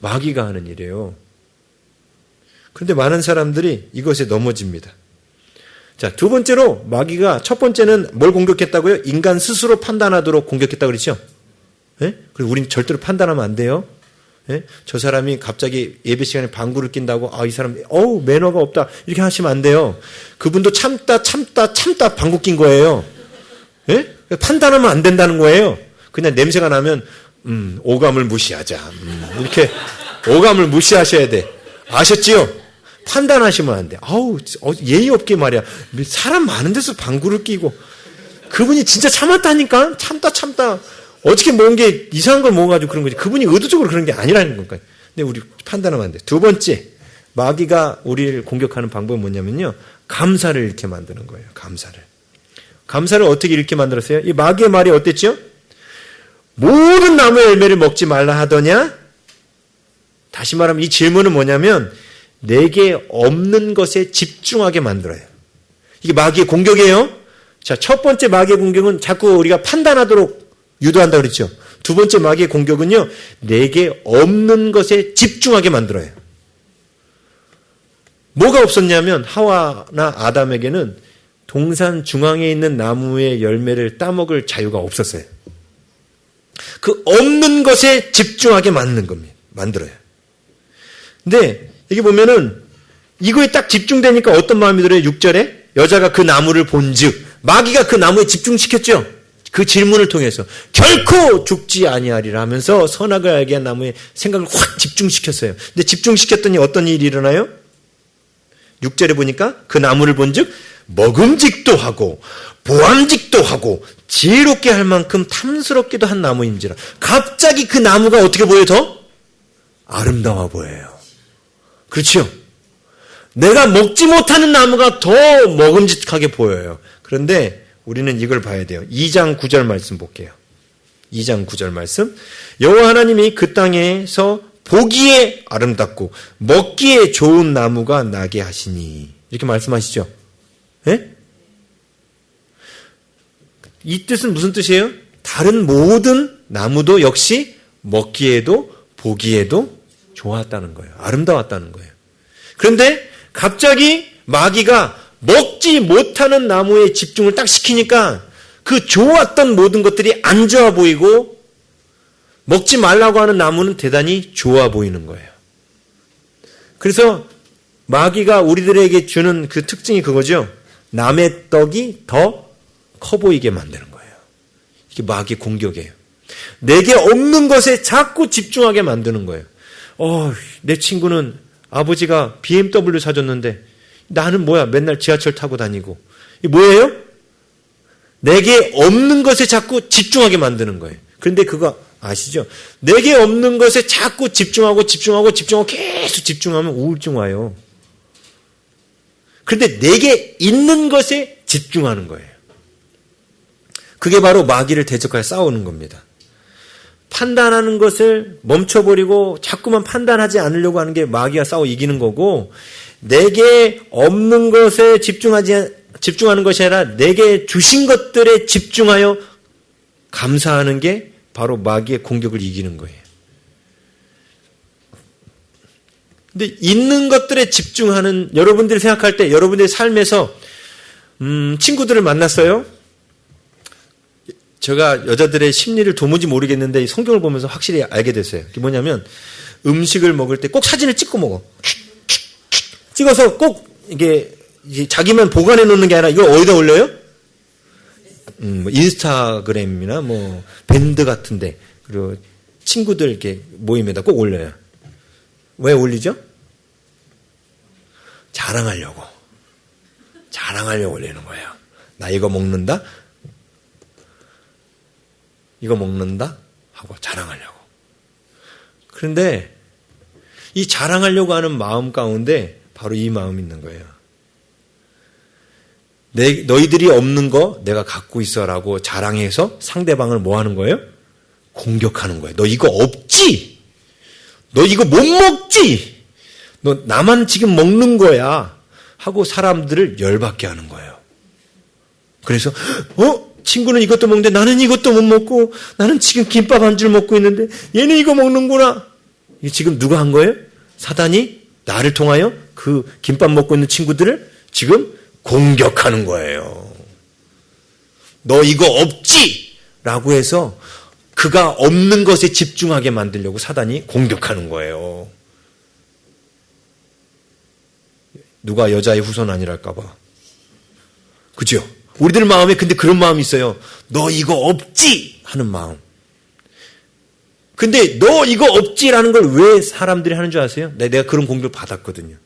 마귀가 하는 일이에요. 그런데 많은 사람들이 이것에 넘어집니다. 자, 두 번째로 마귀가 첫 번째는 뭘 공격했다고요? 인간 스스로 판단하도록 공격했다고 그랬죠? 예? 그리고 우린 절대로 판단하면 안 돼요. 예? 저 사람이 갑자기 예배 시간에 방구를 낀다고 이 사람 매너가 없다 이렇게 하시면 안 돼요. 그분도 참다 방구 낀 거예요. 예? 판단하면 안 된다는 거예요. 그냥 냄새가 나면 오감을 무시하자. 이렇게 오감을 무시하셔야 돼. 아셨지요? 판단하시면 안 돼. 예의 없게 말이야. 사람 많은 데서 방구를 끼고 그분이 진짜 참았다니까. 참다. 어떻게 모은 게 이상한 걸 모아가지고 그런 거지. 그분이 의도적으로 그런 게 아니라는 거니까. 근데 우리 판단하면 안 돼. 두 번째, 마귀가 우리를 공격하는 방법은 뭐냐면요. 감사를 잃게 만드는 거예요. 감사를 어떻게 잃게 만들었어요? 이 마귀의 말이 어땠죠? 모든 나무의 열매를 먹지 말라 하더냐? 다시 말하면 이 질문은 뭐냐면 내게 없는 것에 집중하게 만들어요. 이게 마귀의 공격이에요. 자, 첫 번째 마귀의 공격은 자꾸 우리가 판단하도록 유도한다고 그랬죠. 두 번째 마귀의 공격은요. 내게 없는 것에 집중하게 만들어요. 뭐가 없었냐면 하와나 아담에게는 동산 중앙에 있는 나무의 열매를 따먹을 자유가 없었어요. 그 없는 것에 집중하게 만들어요. 근데 여기 보면은 이거에 딱 집중되니까 어떤 마음이 들어요? 6절에 여자가 그 나무를 본즉 마귀가 그 나무에 집중시켰죠. 그 질문을 통해서 결코 죽지 아니하리라 하면서 선악을 알게 한 나무에 생각을 확 집중시켰어요. 근데 집중시켰더니 어떤 일이 일어나요? 6절에 보니까 그 나무를 본즉 먹음직도 하고 보암직도 하고 지혜롭게 할 만큼 탐스럽기도 한 나무인지라. 갑자기 그 나무가 어떻게 보여요? 더 아름다워 보여요. 그렇죠? 내가 먹지 못하는 나무가 더 먹음직하게 보여요. 그런데 우리는 이걸 봐야 돼요. 2장 9절 말씀 볼게요. 2장 9절 말씀. 여호와 하나님이 그 땅에서 보기에 아름답고 먹기에 좋은 나무가 나게 하시니. 이렇게 말씀하시죠. 예? 이 뜻은 무슨 뜻이에요? 다른 모든 나무도 역시 먹기에도 보기에도 좋았다는 거예요. 아름다웠다는 거예요. 그런데 갑자기 마귀가 먹지 못하는 나무에 집중을 딱 시키니까 그 좋았던 모든 것들이 안 좋아 보이고 먹지 말라고 하는 나무는 대단히 좋아 보이는 거예요. 그래서 마귀가 우리들에게 주는 그 특징이 그거죠. 남의 떡이 더 커 보이게 만드는 거예요. 이게 마귀의 공격이에요. 내게 없는 것에 자꾸 집중하게 만드는 거예요. 내 친구는 아버지가 BMW 사줬는데 나는 뭐야? 맨날 지하철 타고 다니고. 이게 뭐예요? 내게 없는 것에 자꾸 집중하게 만드는 거예요. 그런데 그거 아시죠? 내게 없는 것에 자꾸 집중하고 계속 집중하면 우울증 와요. 그런데 내게 있는 것에 집중하는 거예요. 그게 바로 마귀를 대적하여 싸우는 겁니다. 판단하는 것을 멈춰버리고 자꾸만 판단하지 않으려고 하는 게 마귀와 싸워 이기는 거고, 내게 없는 것에 집중하는 것이 아니라 내게 주신 것들에 집중하여 감사하는 게 바로 마귀의 공격을 이기는 거예요. 근데 있는 것들에 집중하는, 여러분들이 생각할 때 여러분들의 삶에서 친구들을 만났어요. 제가 여자들의 심리를 도무지 모르겠는데 성경을 보면서 확실히 알게 됐어요. 그게 뭐냐면 음식을 먹을 때 꼭 사진을 찍고 먹어. 찍어서 꼭 이게 자기만 보관해 놓는 게 아니라 이걸 어디다 올려요? 인스타그램이나 뭐 밴드 같은데, 그리고 친구들 이렇게 모임에다 꼭 올려요. 왜 올리죠? 자랑하려고 올리는 거예요. 나 이거 먹는다 하고 자랑하려고. 그런데 이 자랑하려고 하는 마음 가운데 바로 이 마음이 있는 거예요. 너희들이 없는 거 내가 갖고 있어라고 자랑해서 상대방을 뭐 하는 거예요? 공격하는 거예요. 너 이거 없지? 너 이거 못 먹지? 너 나만 지금 먹는 거야 하고 사람들을 열받게 하는 거예요. 그래서 친구는 이것도 먹는데 나는 이것도 못 먹고 나는 지금 김밥 한 줄 먹고 있는데 얘는 이거 먹는구나. 이게 지금 누가 한 거예요? 사단이 나를 통하여 그 김밥 먹고 있는 친구들을 지금 공격하는 거예요. 너 이거 없지? 라고 해서 그가 없는 것에 집중하게 만들려고 사단이 공격하는 거예요. 누가 여자의 후손 아니랄까 봐. 그죠? 우리들 마음에 근데 그런 마음이 있어요. 너 이거 없지? 하는 마음. 근데 너 이거 없지라는 걸 왜 사람들이 하는 줄 아세요? 내가 그런 공격을 받았거든요.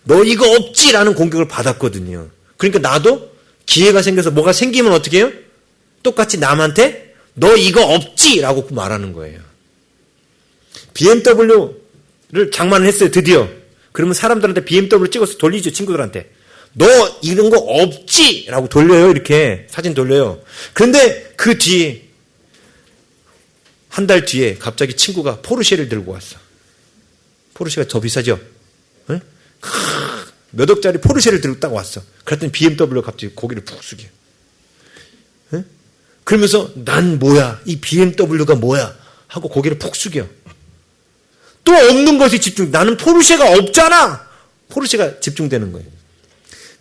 너 이거 없지라는 공격을 받았거든요. 그러니까 나도 기회가 생겨서 뭐가 생기면 어떻게 해요? 똑같이 남한테 너 이거 없지라고 말하는 거예요. BMW를 장만을 했어요. 드디어. 그러면 사람들한테 BMW 찍어서 돌리죠. 친구들한테. 너 이런 거 없지? 라고 돌려요. 이렇게 사진 돌려요. 그런데 그 뒤에 한 달 뒤에 갑자기 친구가 포르쉐를 들고 왔어. 포르쉐가 더 비싸죠? 네? 몇 억짜리 포르쉐를 들고 딱 왔어. 그랬더니 BMW가 갑자기 고개를 푹 숙여. 네? 그러면서 난 뭐야? 이 BMW가 뭐야? 하고 고개를 푹 숙여. 또 없는 것에 집중. 나는 포르쉐가 없잖아. 포르쉐가 집중되는 거예요.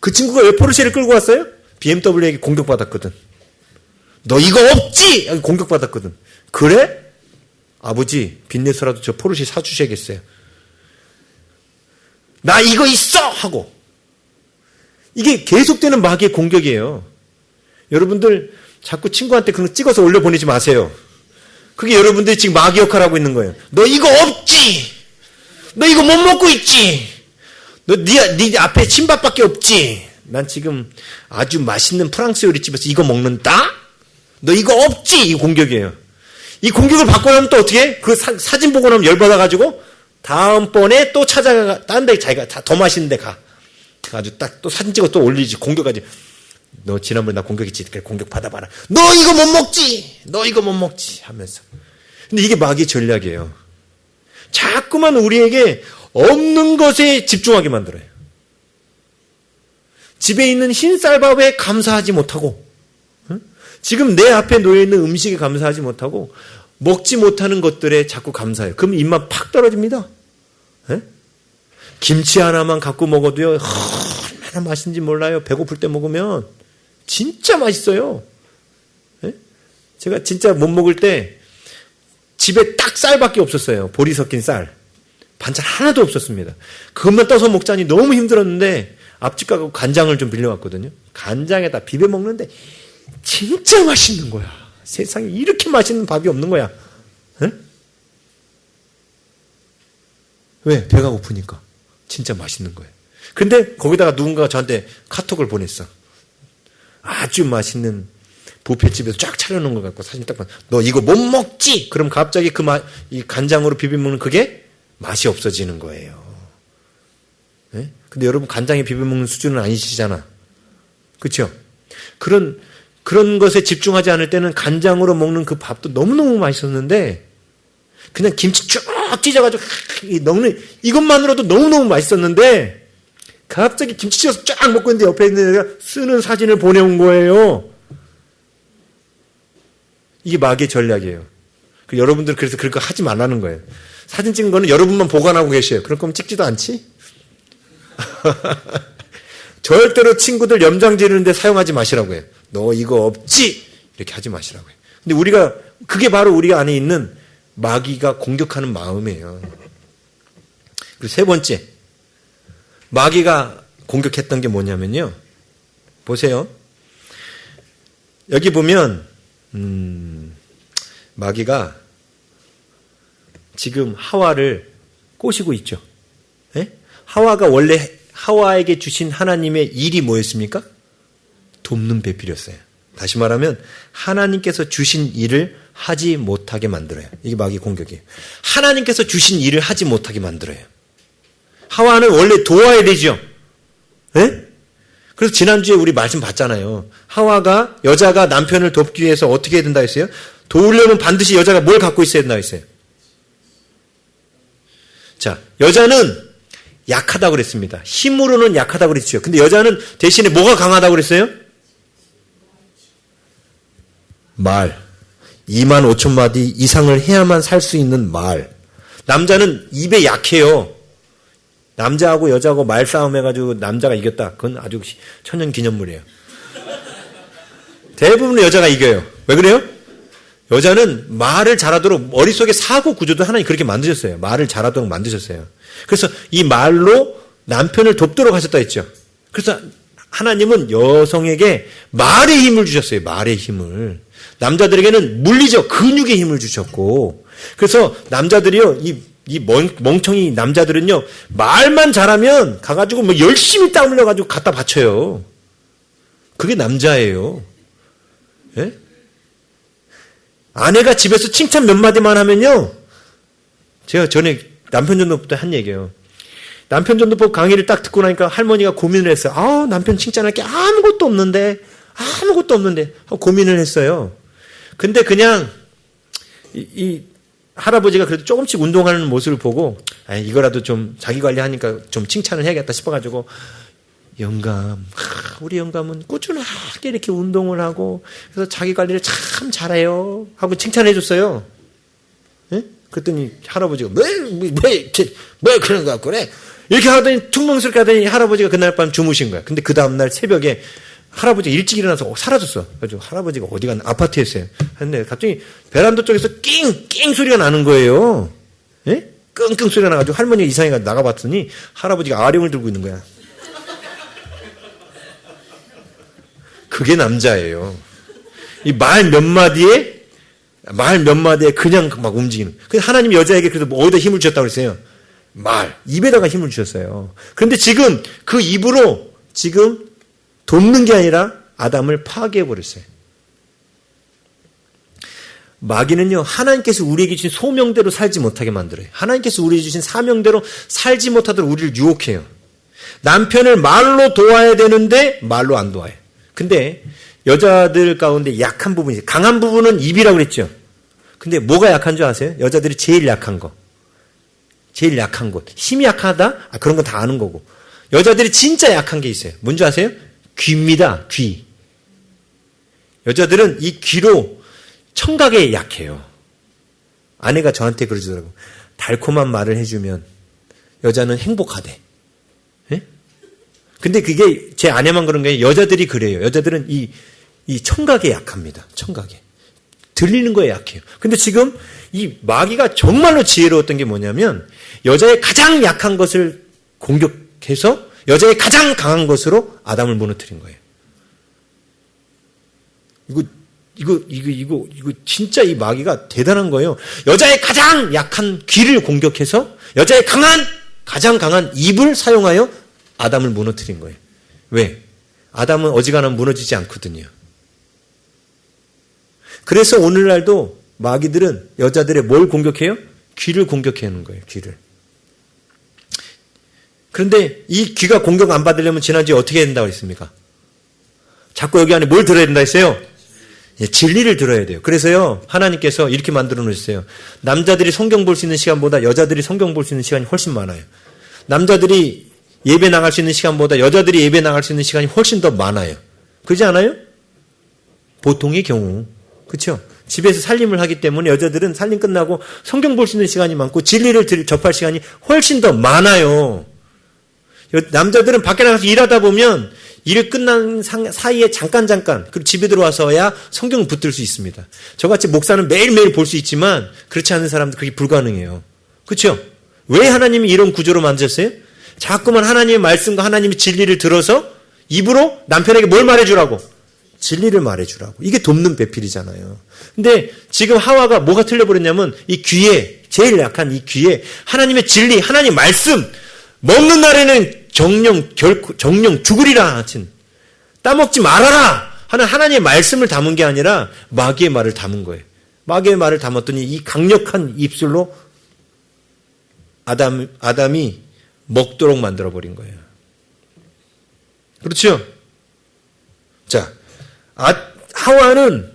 그 친구가 왜 포르쉐를 끌고 왔어요? BMW에게 공격받았거든. 너 이거 없지? 공격받았거든. 그래? 아버지 빚내서라도 저 포르쉐 사주셔야겠어요. 나 이거 있어! 하고. 이게 계속되는 마귀의 공격이에요. 여러분들 자꾸 친구한테 그런 거 찍어서 올려보내지 마세요. 그게 여러분들이 지금 마귀 역할을 하고 있는 거예요. 너 이거 없지? 너 이거 못 먹고 있지? 너 네 앞에 침밥밖에 없지? 난 지금 아주 맛있는 프랑스 요리집에서 이거 먹는다? 너 이거 없지? 이 공격이에요. 이 공격을 받고 나면 또 어떻게 해? 그 사진 보고 나면 열받아가지고 다음번에 또 찾아가 다른 데 자기가 더 맛있는 데 가. 아주 딱 또 사진 찍어 또 올리지. 공격하지. 너 지난번에 나 공격했지. 그래 공격 받아봐라. 너 이거 못 먹지? 너 이거 못 먹지? 하면서. 근데 이게 마귀의 전략이에요. 자꾸만 우리에게 없는 것에 집중하게 만들어요. 집에 있는 흰 쌀밥에 감사하지 못하고 지금 내 앞에 놓여있는 음식에 감사하지 못하고 먹지 못하는 것들에 자꾸 감사해요. 그럼 입맛 팍 떨어집니다. 에? 김치 하나만 갖고 먹어도요. 얼마나 맛있는지 몰라요. 배고플 때 먹으면 진짜 맛있어요. 에? 제가 진짜 못 먹을 때 집에 딱 쌀밖에 없었어요. 보리 섞인 쌀. 반찬 하나도 없었습니다. 그것만 떠서 먹자니 너무 힘들었는데 앞집 가고 간장을 좀 빌려왔거든요. 간장에다 비벼 먹는데 진짜 맛있는 거야. 세상에 이렇게 맛있는 밥이 없는 거야. 에? 왜? 배가 고프니까. 진짜 맛있는 거예요. 근데 거기다가 누군가가 저한테 카톡을 보냈어. 아주 맛있는 뷔페집에서 쫙 차려놓은 거 갖고 사진 딱 봐. 너 이거 못 먹지? 그럼 갑자기 이 간장으로 비벼 먹는 그게 맛이 없어지는 거예요. 에? 근데 여러분 간장에 비벼 먹는 수준은 아니시잖아. 그렇죠? 그런 것에 집중하지 않을 때는 간장으로 먹는 그 밥도 너무너무 맛있었는데 그냥 김치 쭉 찢어가지고 먹는 이것만으로도 너무너무 맛있었는데 갑자기 김치 찢어서 쫙 먹고 있는데 옆에 있는 애가 쓰는 사진을 보내온 거예요. 이게 마귀의 전략이에요. 여러분들 그래서 그런 거 하지 말라는 거예요. 사진 찍은 거는 여러분만 보관하고 계셔요. 그럴 거면 찍지도 않지? 절대로 친구들 염장 지르는데 사용하지 마시라고 해요. 너 이거 없지? 이렇게 하지 마시라고 해요. 근데 그게 바로 우리 안에 있는 마귀가 공격하는 마음이에요. 그리고 세 번째, 마귀가 공격했던 게 뭐냐면요. 보세요. 여기 보면, 마귀가 지금 하와를 꼬시고 있죠. 예? 하와가 원래 하와에게 주신 하나님의 일이 뭐였습니까? 돕는 배필이었어요. 다시 말하면 하나님께서 주신 일을 하지 못하게 만들어요. 이게 마귀 공격이에요. 하나님께서 주신 일을 하지 못하게 만들어요. 하와는 원래 도와야 되죠. 예? 그래서 지난주에 우리 말씀 봤잖아요. 하와가 여자가 남편을 돕기 위해서 어떻게 해야 된다 했어요? 도우려면 반드시 여자가 뭘 갖고 있어야 된다 했어요? 자, 여자는 약하다고 그랬습니다. 힘으로는 약하다고 그랬죠. 근데 여자는 대신에 뭐가 강하다고 그랬어요? 말. 25,000마디 이상을 해야만 살 수 있는 말. 남자는 입에 약해요. 남자하고 여자하고 말싸움 해가지고 남자가 이겼다. 그건 아주 천연기념물이에요. 대부분 여자가 이겨요. 왜 그래요? 여자는 말을 잘하도록 머릿속에 사고 구조도 하나님 그렇게 만드셨어요. 말을 잘하도록 만드셨어요. 그래서 이 말로 남편을 돕도록 하셨다 했죠. 그래서 하나님은 여성에게 말의 힘을 주셨어요. 말의 힘을. 남자들에게는 물리적 근육의 힘을 주셨고, 그래서 남자들이요, 이 멍청이 남자들은요, 말만 잘하면 가가지고 뭐 열심히 땀 흘려가지고 갖다 바쳐요. 그게 남자예요. 예? 아내가 집에서 칭찬 몇 마디만 하면요, 제가 전에 남편 전도법 때 한 얘기예요. 남편 전도법 강의를 딱 듣고 나니까 할머니가 고민을 했어요. 아, 남편 칭찬할 게 아무것도 없는데 하고 고민을 했어요. 근데 그냥 이 할아버지가 그래도 조금씩 운동하는 모습을 보고, 이거라도 좀 자기 관리하니까 좀 칭찬을 해야겠다 싶어가지고, 영감, 우리 영감은 꾸준하게 이렇게 운동을 하고, 그래서 자기 관리를 참 잘해요 하고 칭찬해 줬어요. 예? 그랬더니 할아버지가 왜 그런 거 같고 그래? 이렇게 하더니 퉁명스럽게 하더니 할아버지가 그날 밤 주무신 거야. 근데 그 다음날 새벽에 할아버지가 일찍 일어나서 사라졌어. 그래서 할아버지가 어디 갔나? 아파트에 있어요. 근데 갑자기 베란다 쪽에서 낑 소리가 나는 거예요. 예? 끙끙 소리가 나가지고 할머니가 이상해가 나가봤더니 할아버지가 아령을 들고 있는 거야. 그게 남자예요. 이 말 몇 마디에 그냥 막 움직이는. 그래서 하나님이 여자에게 그래서 어디다 힘을 주셨다고 그랬어요? 입에다가 힘을 주셨어요. 그런데 지금 그 입으로 지금 돕는 게 아니라 아담을 파괴해버렸어요. 마귀는요, 하나님께서 우리에게 주신 소명대로 살지 못하게 만들어요. 하나님께서 우리에게 주신 사명대로 살지 못하도록 우리를 유혹해요. 남편을 말로 도와야 되는데 말로 안 도와요. 근데 여자들 가운데 약한 부분이 있어요. 강한 부분은 입이라고 그랬죠. 근데 뭐가 약한 줄 아세요? 여자들이 제일 약한 거. 제일 약한 곳. 힘이 약하다? 그런 건 다 아는 거고. 여자들이 진짜 약한 게 있어요. 뭔지 아세요? 귀입니다. 귀. 여자들은 이 귀로 청각에 약해요. 아내가 저한테 그러더라고요. 달콤한 말을 해주면 여자는 행복하대. 예? 근데 그게 제 아내만 그런 게 아니라 여자들이 그래요. 여자들은 이 청각에 약합니다. 청각에. 들리는 거에 약해요. 근데 지금 이 마귀가 정말로 지혜로웠던 게 뭐냐면 여자의 가장 약한 것을 공격해서 여자의 가장 강한 것으로 아담을 무너뜨린 거예요. 이거 진짜 이 마귀가 대단한 거예요. 여자의 가장 약한 귀를 공격해서 여자의 가장 강한 입을 사용하여 아담을 무너뜨린 거예요. 왜? 아담은 어지간하면 무너지지 않거든요. 그래서 오늘날도 마귀들은 여자들의 뭘 공격해요? 귀를 공격하는 거예요. 귀를. 그런데 이 귀가 공격 안 받으려면 지난주에 어떻게 해야 된다고 했습니까? 자꾸 여기 안에 뭘 들어야 된다 했어요? 진리를 들어야 돼요. 그래서요, 하나님께서 이렇게 만들어 놓으셨어요. 남자들이 성경 볼 수 있는 시간보다 여자들이 성경 볼 수 있는 시간이 훨씬 많아요. 남자들이 예배 나갈 수 있는 시간보다 여자들이 예배 나갈 수 있는 시간이 훨씬 더 많아요. 그렇지 않아요? 보통의 경우. 그렇죠? 집에서 살림을 하기 때문에 여자들은 살림 끝나고 성경 볼 수 있는 시간이 많고 진리를 접할 시간이 훨씬 더 많아요. 남자들은 밖에 나가서 일하다 보면 일 끝난 사이에 잠깐 그리고 집에 들어와서야 성경을 붙들 수 있습니다. 저같이 목사는 매일매일 볼 수 있지만 그렇지 않은 사람들 그게 불가능해요. 그렇죠? 왜 하나님이 이런 구조로 만드셨어요? 자꾸만 하나님의 말씀과 하나님의 진리를 들어서 입으로 남편에게 뭘 말해주라고? 진리를 말해주라고. 이게 돕는 배필이잖아요. 근데 지금 하와가 뭐가 틀려버렸냐면 이 귀에, 제일 약한 이 귀에 하나님의 진리, 하나님의 말씀, 먹는 날에는 정령 죽으리라 하신, 따먹지 말아라 하는 하나님의 말씀을 담은 게 아니라 마귀의 말을 담은 거예요. 마귀의 말을 담았더니 이 강력한 입술로 아담이 먹도록 만들어버린 거예요. 그렇죠? 하와는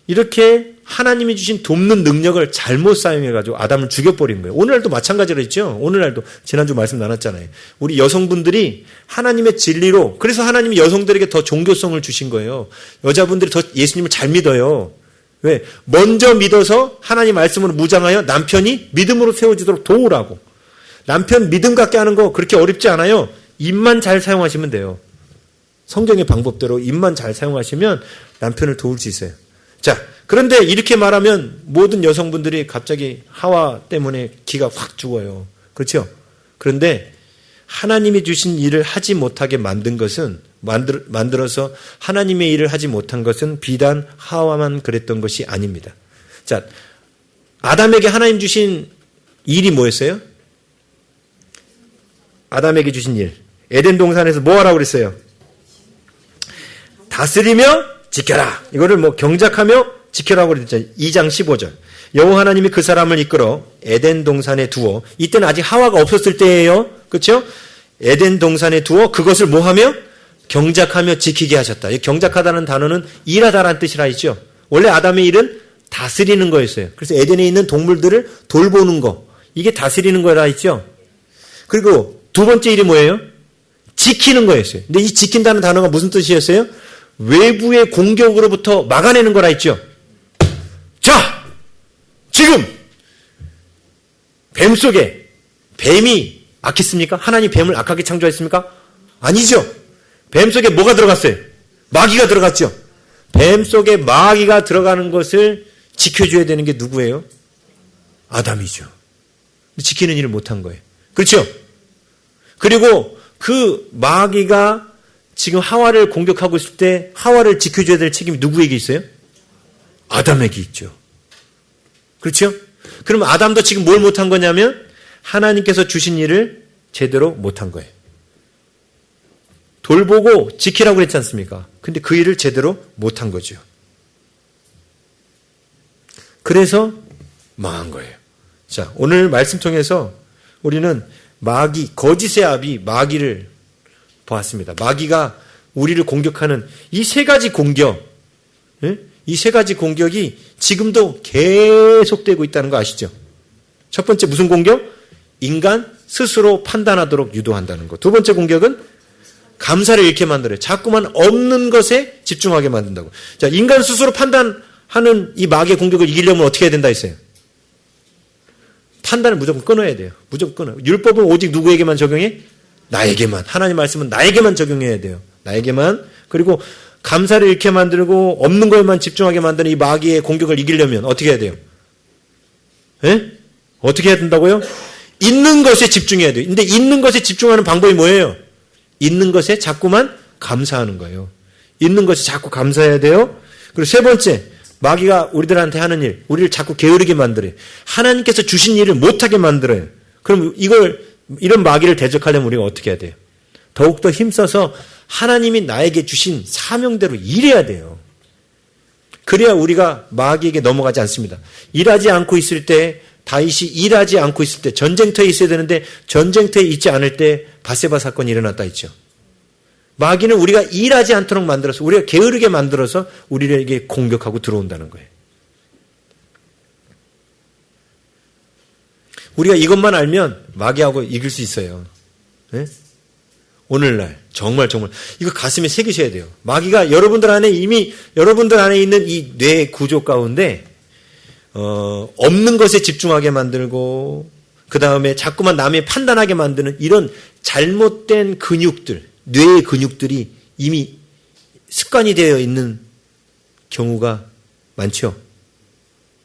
이렇게 하나님이 주신 돕는 능력을 잘못 사용해가지고 아담을 죽여버린 거예요. 오늘날도 마찬가지로 했죠. 오늘날도 지난주 말씀 나눴잖아요. 우리 여성분들이 하나님의 진리로, 그래서 하나님이 여성들에게 더 종교성을 주신 거예요. 여자분들이 더 예수님을 잘 믿어요. 왜? 먼저 믿어서 하나님 말씀으로 무장하여 남편이 믿음으로 세워지도록 도우라고. 남편 믿음 갖게 하는 거 그렇게 어렵지 않아요. 입만 잘 사용하시면 돼요. 성경의 방법대로 입만 잘 사용하시면 남편을 도울 수 있어요. 자, 그런데 이렇게 말하면 모든 여성분들이 갑자기 하와 때문에 기가 확 죽어요. 그렇죠? 그런데 하나님이 주신 일을 하지 못하게 만든 것은, 만들어서 하나님의 일을 하지 못한 것은 비단 하와만 그랬던 것이 아닙니다. 자, 아담에게 하나님 주신 일이 뭐였어요? 아담에게 주신 일. 에덴 동산에서 뭐 하라고 그랬어요? 다스리며 지켜라. 이거를 경작하며 지켜라고 그랬잖아요. 2장 15절. 여호와 하나님이 그 사람을 이끌어 에덴 동산에 두어, 이때는 아직 하와가 없었을 때예요. 그렇죠? 에덴 동산에 두어 그것을 뭐하며? 경작하며 지키게 하셨다. 이 경작하다는 단어는 일하다라는 뜻이라 했죠. 원래 아담의 일은 다스리는 거였어요. 그래서 에덴에 있는 동물들을 돌보는 거, 이게 다스리는 거라 했죠. 그리고 두 번째 일이 뭐예요? 지키는 거였어요. 근데 이 지킨다는 단어가 무슨 뜻이었어요? 외부의 공격으로부터 막아내는 거라 했죠. 자, 지금 뱀 속에, 뱀이 악했습니까? 하나님 뱀을 악하게 창조했습니까? 아니죠. 뱀 속에 뭐가 들어갔어요? 마귀가 들어갔죠. 뱀 속에 마귀가 들어가는 것을 지켜줘야 되는 게 누구예요? 아담이죠. 지키는 일을 못한 거예요. 그렇죠? 그리고 그 마귀가 지금 하와를 공격하고 있을 때 하와를 지켜줘야 될 책임이 누구에게 있어요? 아담에게 있죠. 그렇죠? 그럼 아담도 지금 뭘 못한 거냐면 하나님께서 주신 일을 제대로 못한 거예요. 돌보고 지키라고 그랬지 않습니까? 근데 그 일을 제대로 못한 거죠. 그래서 망한 거예요. 자, 오늘 말씀 통해서 우리는 마귀, 거짓의 아비 마귀를 보았습니다. 마귀가 우리를 공격하는 이 세 가지 공격, 이 세 가지 공격이 지금도 계속되고 있다는 거 아시죠? 첫 번째 무슨 공격? 인간 스스로 판단하도록 유도한다는 것. 두 번째 공격은 감사를 잃게 만들어요. 자꾸만 없는 것에 집중하게 만든다고. 자, 인간 스스로 판단하는 이 마귀의 공격을 이기려면 어떻게 해야 된다 했어요? 판단을 무조건 끊어야 돼요. 무조건 끊어요. 율법은 오직 누구에게만 적용해? 나에게만. 하나님 말씀은 나에게만 적용해야 돼요. 나에게만. 그리고 감사를 잃게 만들고 없는 것에만 집중하게 만드는 이 마귀의 공격을 이기려면 어떻게 해야 돼요? 예? 어떻게 해야 된다고요? 있는 것에 집중해야 돼요. 근데 있는 것에 집중하는 방법이 뭐예요? 있는 것에 자꾸만 감사하는 거예요. 있는 것에 자꾸 감사해야 돼요. 그리고 세 번째, 마귀가 우리들한테 하는 일, 우리를 자꾸 게으르게 만들어요. 하나님께서 주신 일을 못하게 만들어요. 그럼 이런 마귀를 대적하려면 우리가 어떻게 해야 돼요? 더욱더 힘써서 하나님이 나에게 주신 사명대로 일해야 돼요. 그래야 우리가 마귀에게 넘어가지 않습니다. 일하지 않고 있을 때, 다윗이 일하지 않고 있을 때, 전쟁터에 있어야 되는데 전쟁터에 있지 않을 때 바세바 사건이 일어났다 했죠. 마귀는 우리가 일하지 않도록 만들어서, 우리가 게으르게 만들어서 우리에게 공격하고 들어온다는 거예요. 우리가 이것만 알면 마귀하고 이길 수 있어요. 네? 오늘날 정말 이거 가슴에 새기셔야 돼요. 마귀가 여러분들 안에 있는 이 뇌 구조 가운데 없는 것에 집중하게 만들고, 그 다음에 자꾸만 남의 판단하게 만드는 이런 잘못된 근육들, 뇌의 근육들이 이미 습관이 되어 있는 경우가 많죠.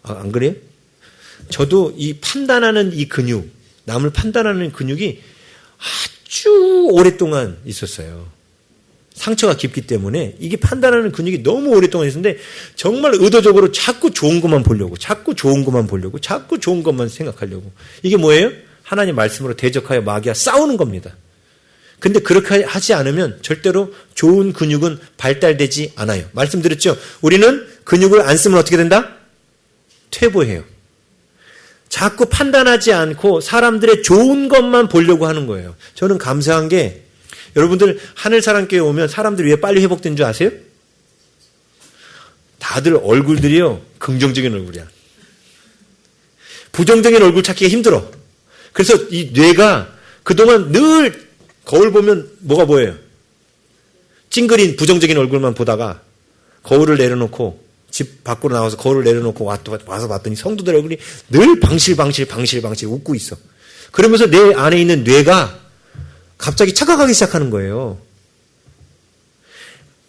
안 그래요? 저도 이 판단하는 이 근육, 남을 판단하는 근육이 아주 오랫동안 있었어요. 상처가 깊기 때문에 이게 판단하는 근육이 너무 오랫동안 있었는데 정말 의도적으로 자꾸 좋은 것만 보려고, 자꾸 좋은 것만 생각하려고. 이게 뭐예요? 하나님 말씀으로 대적하여 마귀와 싸우는 겁니다. 근데 그렇게 하지 않으면 절대로 좋은 근육은 발달되지 않아요. 말씀드렸죠? 우리는 근육을 안 쓰면 어떻게 된다? 퇴보해요. 자꾸 판단하지 않고 사람들의 좋은 것만 보려고 하는 거예요. 저는 감사한 게, 여러분들 하늘사랑교회 오면 사람들이 왜 빨리 회복된 줄 아세요? 다들 얼굴들이요, 긍정적인 얼굴이야. 부정적인 얼굴 찾기가 힘들어. 그래서 이 뇌가 그동안 늘 거울 보면 뭐가 보여요? 찡그린 부정적인 얼굴만 보다가 거울을 내려놓고 집 밖으로 나와서 거울을 내려놓고 와서 봤더니 성도들 얼굴이 늘 방실방실 웃고 있어. 그러면서 내 안에 있는 뇌가 갑자기 착각하기 시작하는 거예요.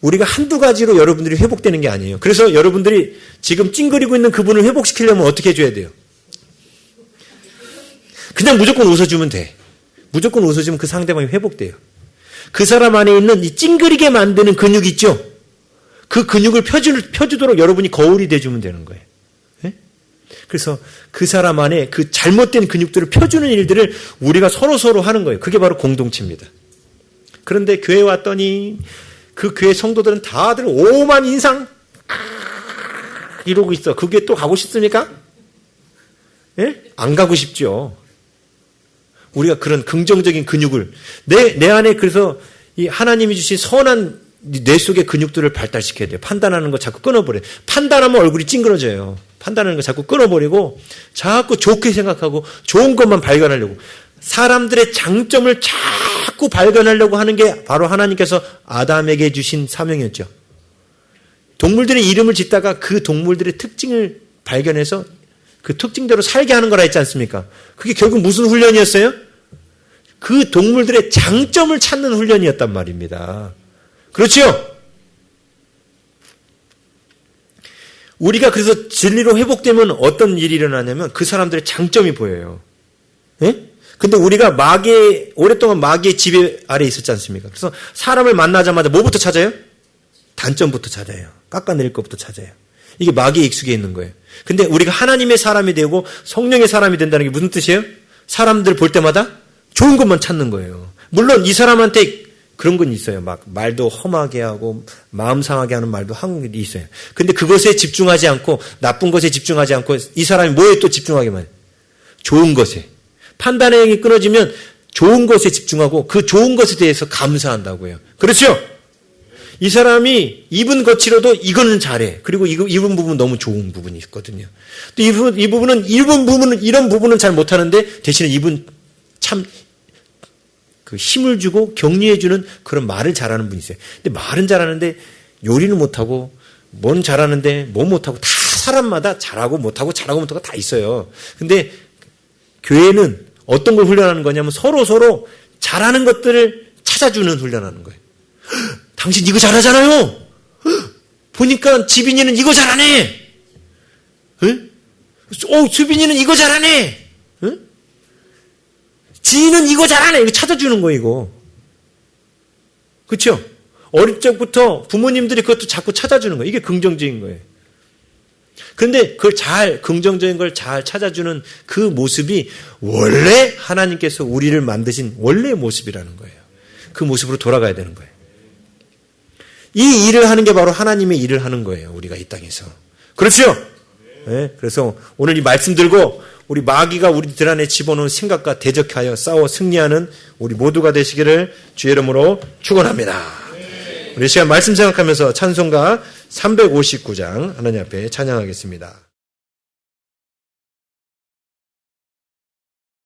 우리가 한두 가지로 여러분들이 회복되는 게 아니에요. 그래서 여러분들이 지금 찡그리고 있는 그분을 회복시키려면 어떻게 해줘야 돼요? 그냥 무조건 웃어주면 돼. 무조건 웃어주면 그 상대방이 회복돼요. 그 사람 안에 있는 이 찡그리게 만드는 근육 있죠? 그 근육을 펴주도록 여러분이 거울이 돼주면 되는 거예요. 네? 그래서 그 사람 안에 그 잘못된 근육들을 펴주는 일들을 우리가 서로 하는 거예요. 그게 바로 공동체입니다. 그런데 교회 왔더니 그 교회 성도들은 다들 오만 인상 이러고 있어. 그게 또 가고 싶습니까? 네? 안 가고 싶죠. 우리가 그런 긍정적인 근육을 내 안에 그래서 이 하나님이 주신 선한 뇌 속의 근육들을 발달시켜야 돼요. 판단하는 거 자꾸 끊어버려요. 판단하면 얼굴이 찡그러져요. 판단하는 거 자꾸 끊어버리고 자꾸 좋게 생각하고 좋은 것만 발견하려고 사람들의 장점을 자꾸 발견하려고 하는 게 바로 하나님께서 아담에게 주신 사명이었죠. 동물들의 이름을 짓다가 그 동물들의 특징을 발견해서 그 특징대로 살게 하는 거라 했지 않습니까? 그게 결국 무슨 훈련이었어요? 그 동물들의 장점을 찾는 훈련이었단 말입니다. 그렇죠? 우리가 그래서 진리로 회복되면 어떤 일이 일어나냐면 그 사람들의 장점이 보여요. 예? 근데 우리가 오랫동안 마귀의 지배 아래 있었지 않습니까? 그래서 사람을 만나자마자 뭐부터 찾아요? 단점부터 찾아요. 깎아내릴 것부터 찾아요. 이게 마귀에 익숙해 있는 거예요. 근데 우리가 하나님의 사람이 되고 성령의 사람이 된다는 게 무슨 뜻이에요? 사람들 볼 때마다 좋은 것만 찾는 거예요. 물론 이 사람한테 그런 건 있어요. 막 말도 험하게 하고 마음 상하게 하는 말도 한 게 있어요. 근데 그것에 집중하지 않고 나쁜 것에 집중하지 않고 이 사람이 뭐에 또 집중하기만 해요? 좋은 것에. 판단력이 끊어지면 좋은 것에 집중하고 그 좋은 것에 대해서 감사한다고요. 그렇죠? 이 사람이 입은 거칠어도 이거는 잘해. 그리고 입은 부분 너무 좋은 부분이 있거든요. 또 이 부분은 이런 부분은 잘 못하는데 대신에 입은 참 그 힘을 주고 격려해주는 그런 말을 잘하는 분이 있어요. 근데 말은 잘하는데 요리는 못하고 뭔 잘하는데 뭐 못하고 다 사람마다 잘하고 못하고 다 있어요. 근데 교회는 어떤 걸 훈련하는 거냐면 서로 잘하는 것들을 찾아주는 훈련하는 거예요. 당신 이거 잘하잖아요. 보니까 지빈이는 이거 잘하네. 수빈이는 이거 잘하네. 지인은 이거 잘하네. 이거 찾아주는 거예요, 이거. 그렇죠? 어릴 적부터 부모님들이 그것도 자꾸 찾아주는 거예요. 이게 긍정적인 거예요. 그런데 그걸 긍정적인 걸 잘 찾아주는 그 모습이 원래 하나님께서 우리를 만드신 원래의 모습이라는 거예요. 그 모습으로 돌아가야 되는 거예요. 이 일을 하는 게 바로 하나님의 일을 하는 거예요. 우리가 이 땅에서. 그렇죠? 네, 그래서 오늘 이 말씀 들고 우리 마귀가 우리들 안에 집어넣은 생각과 대적하여 싸워 승리하는 우리 모두가 되시기를 주의 이름으로 축원합니다. 우리 시간 말씀 생각하면서 찬송가 359장 하나님 앞에 찬양하겠습니다.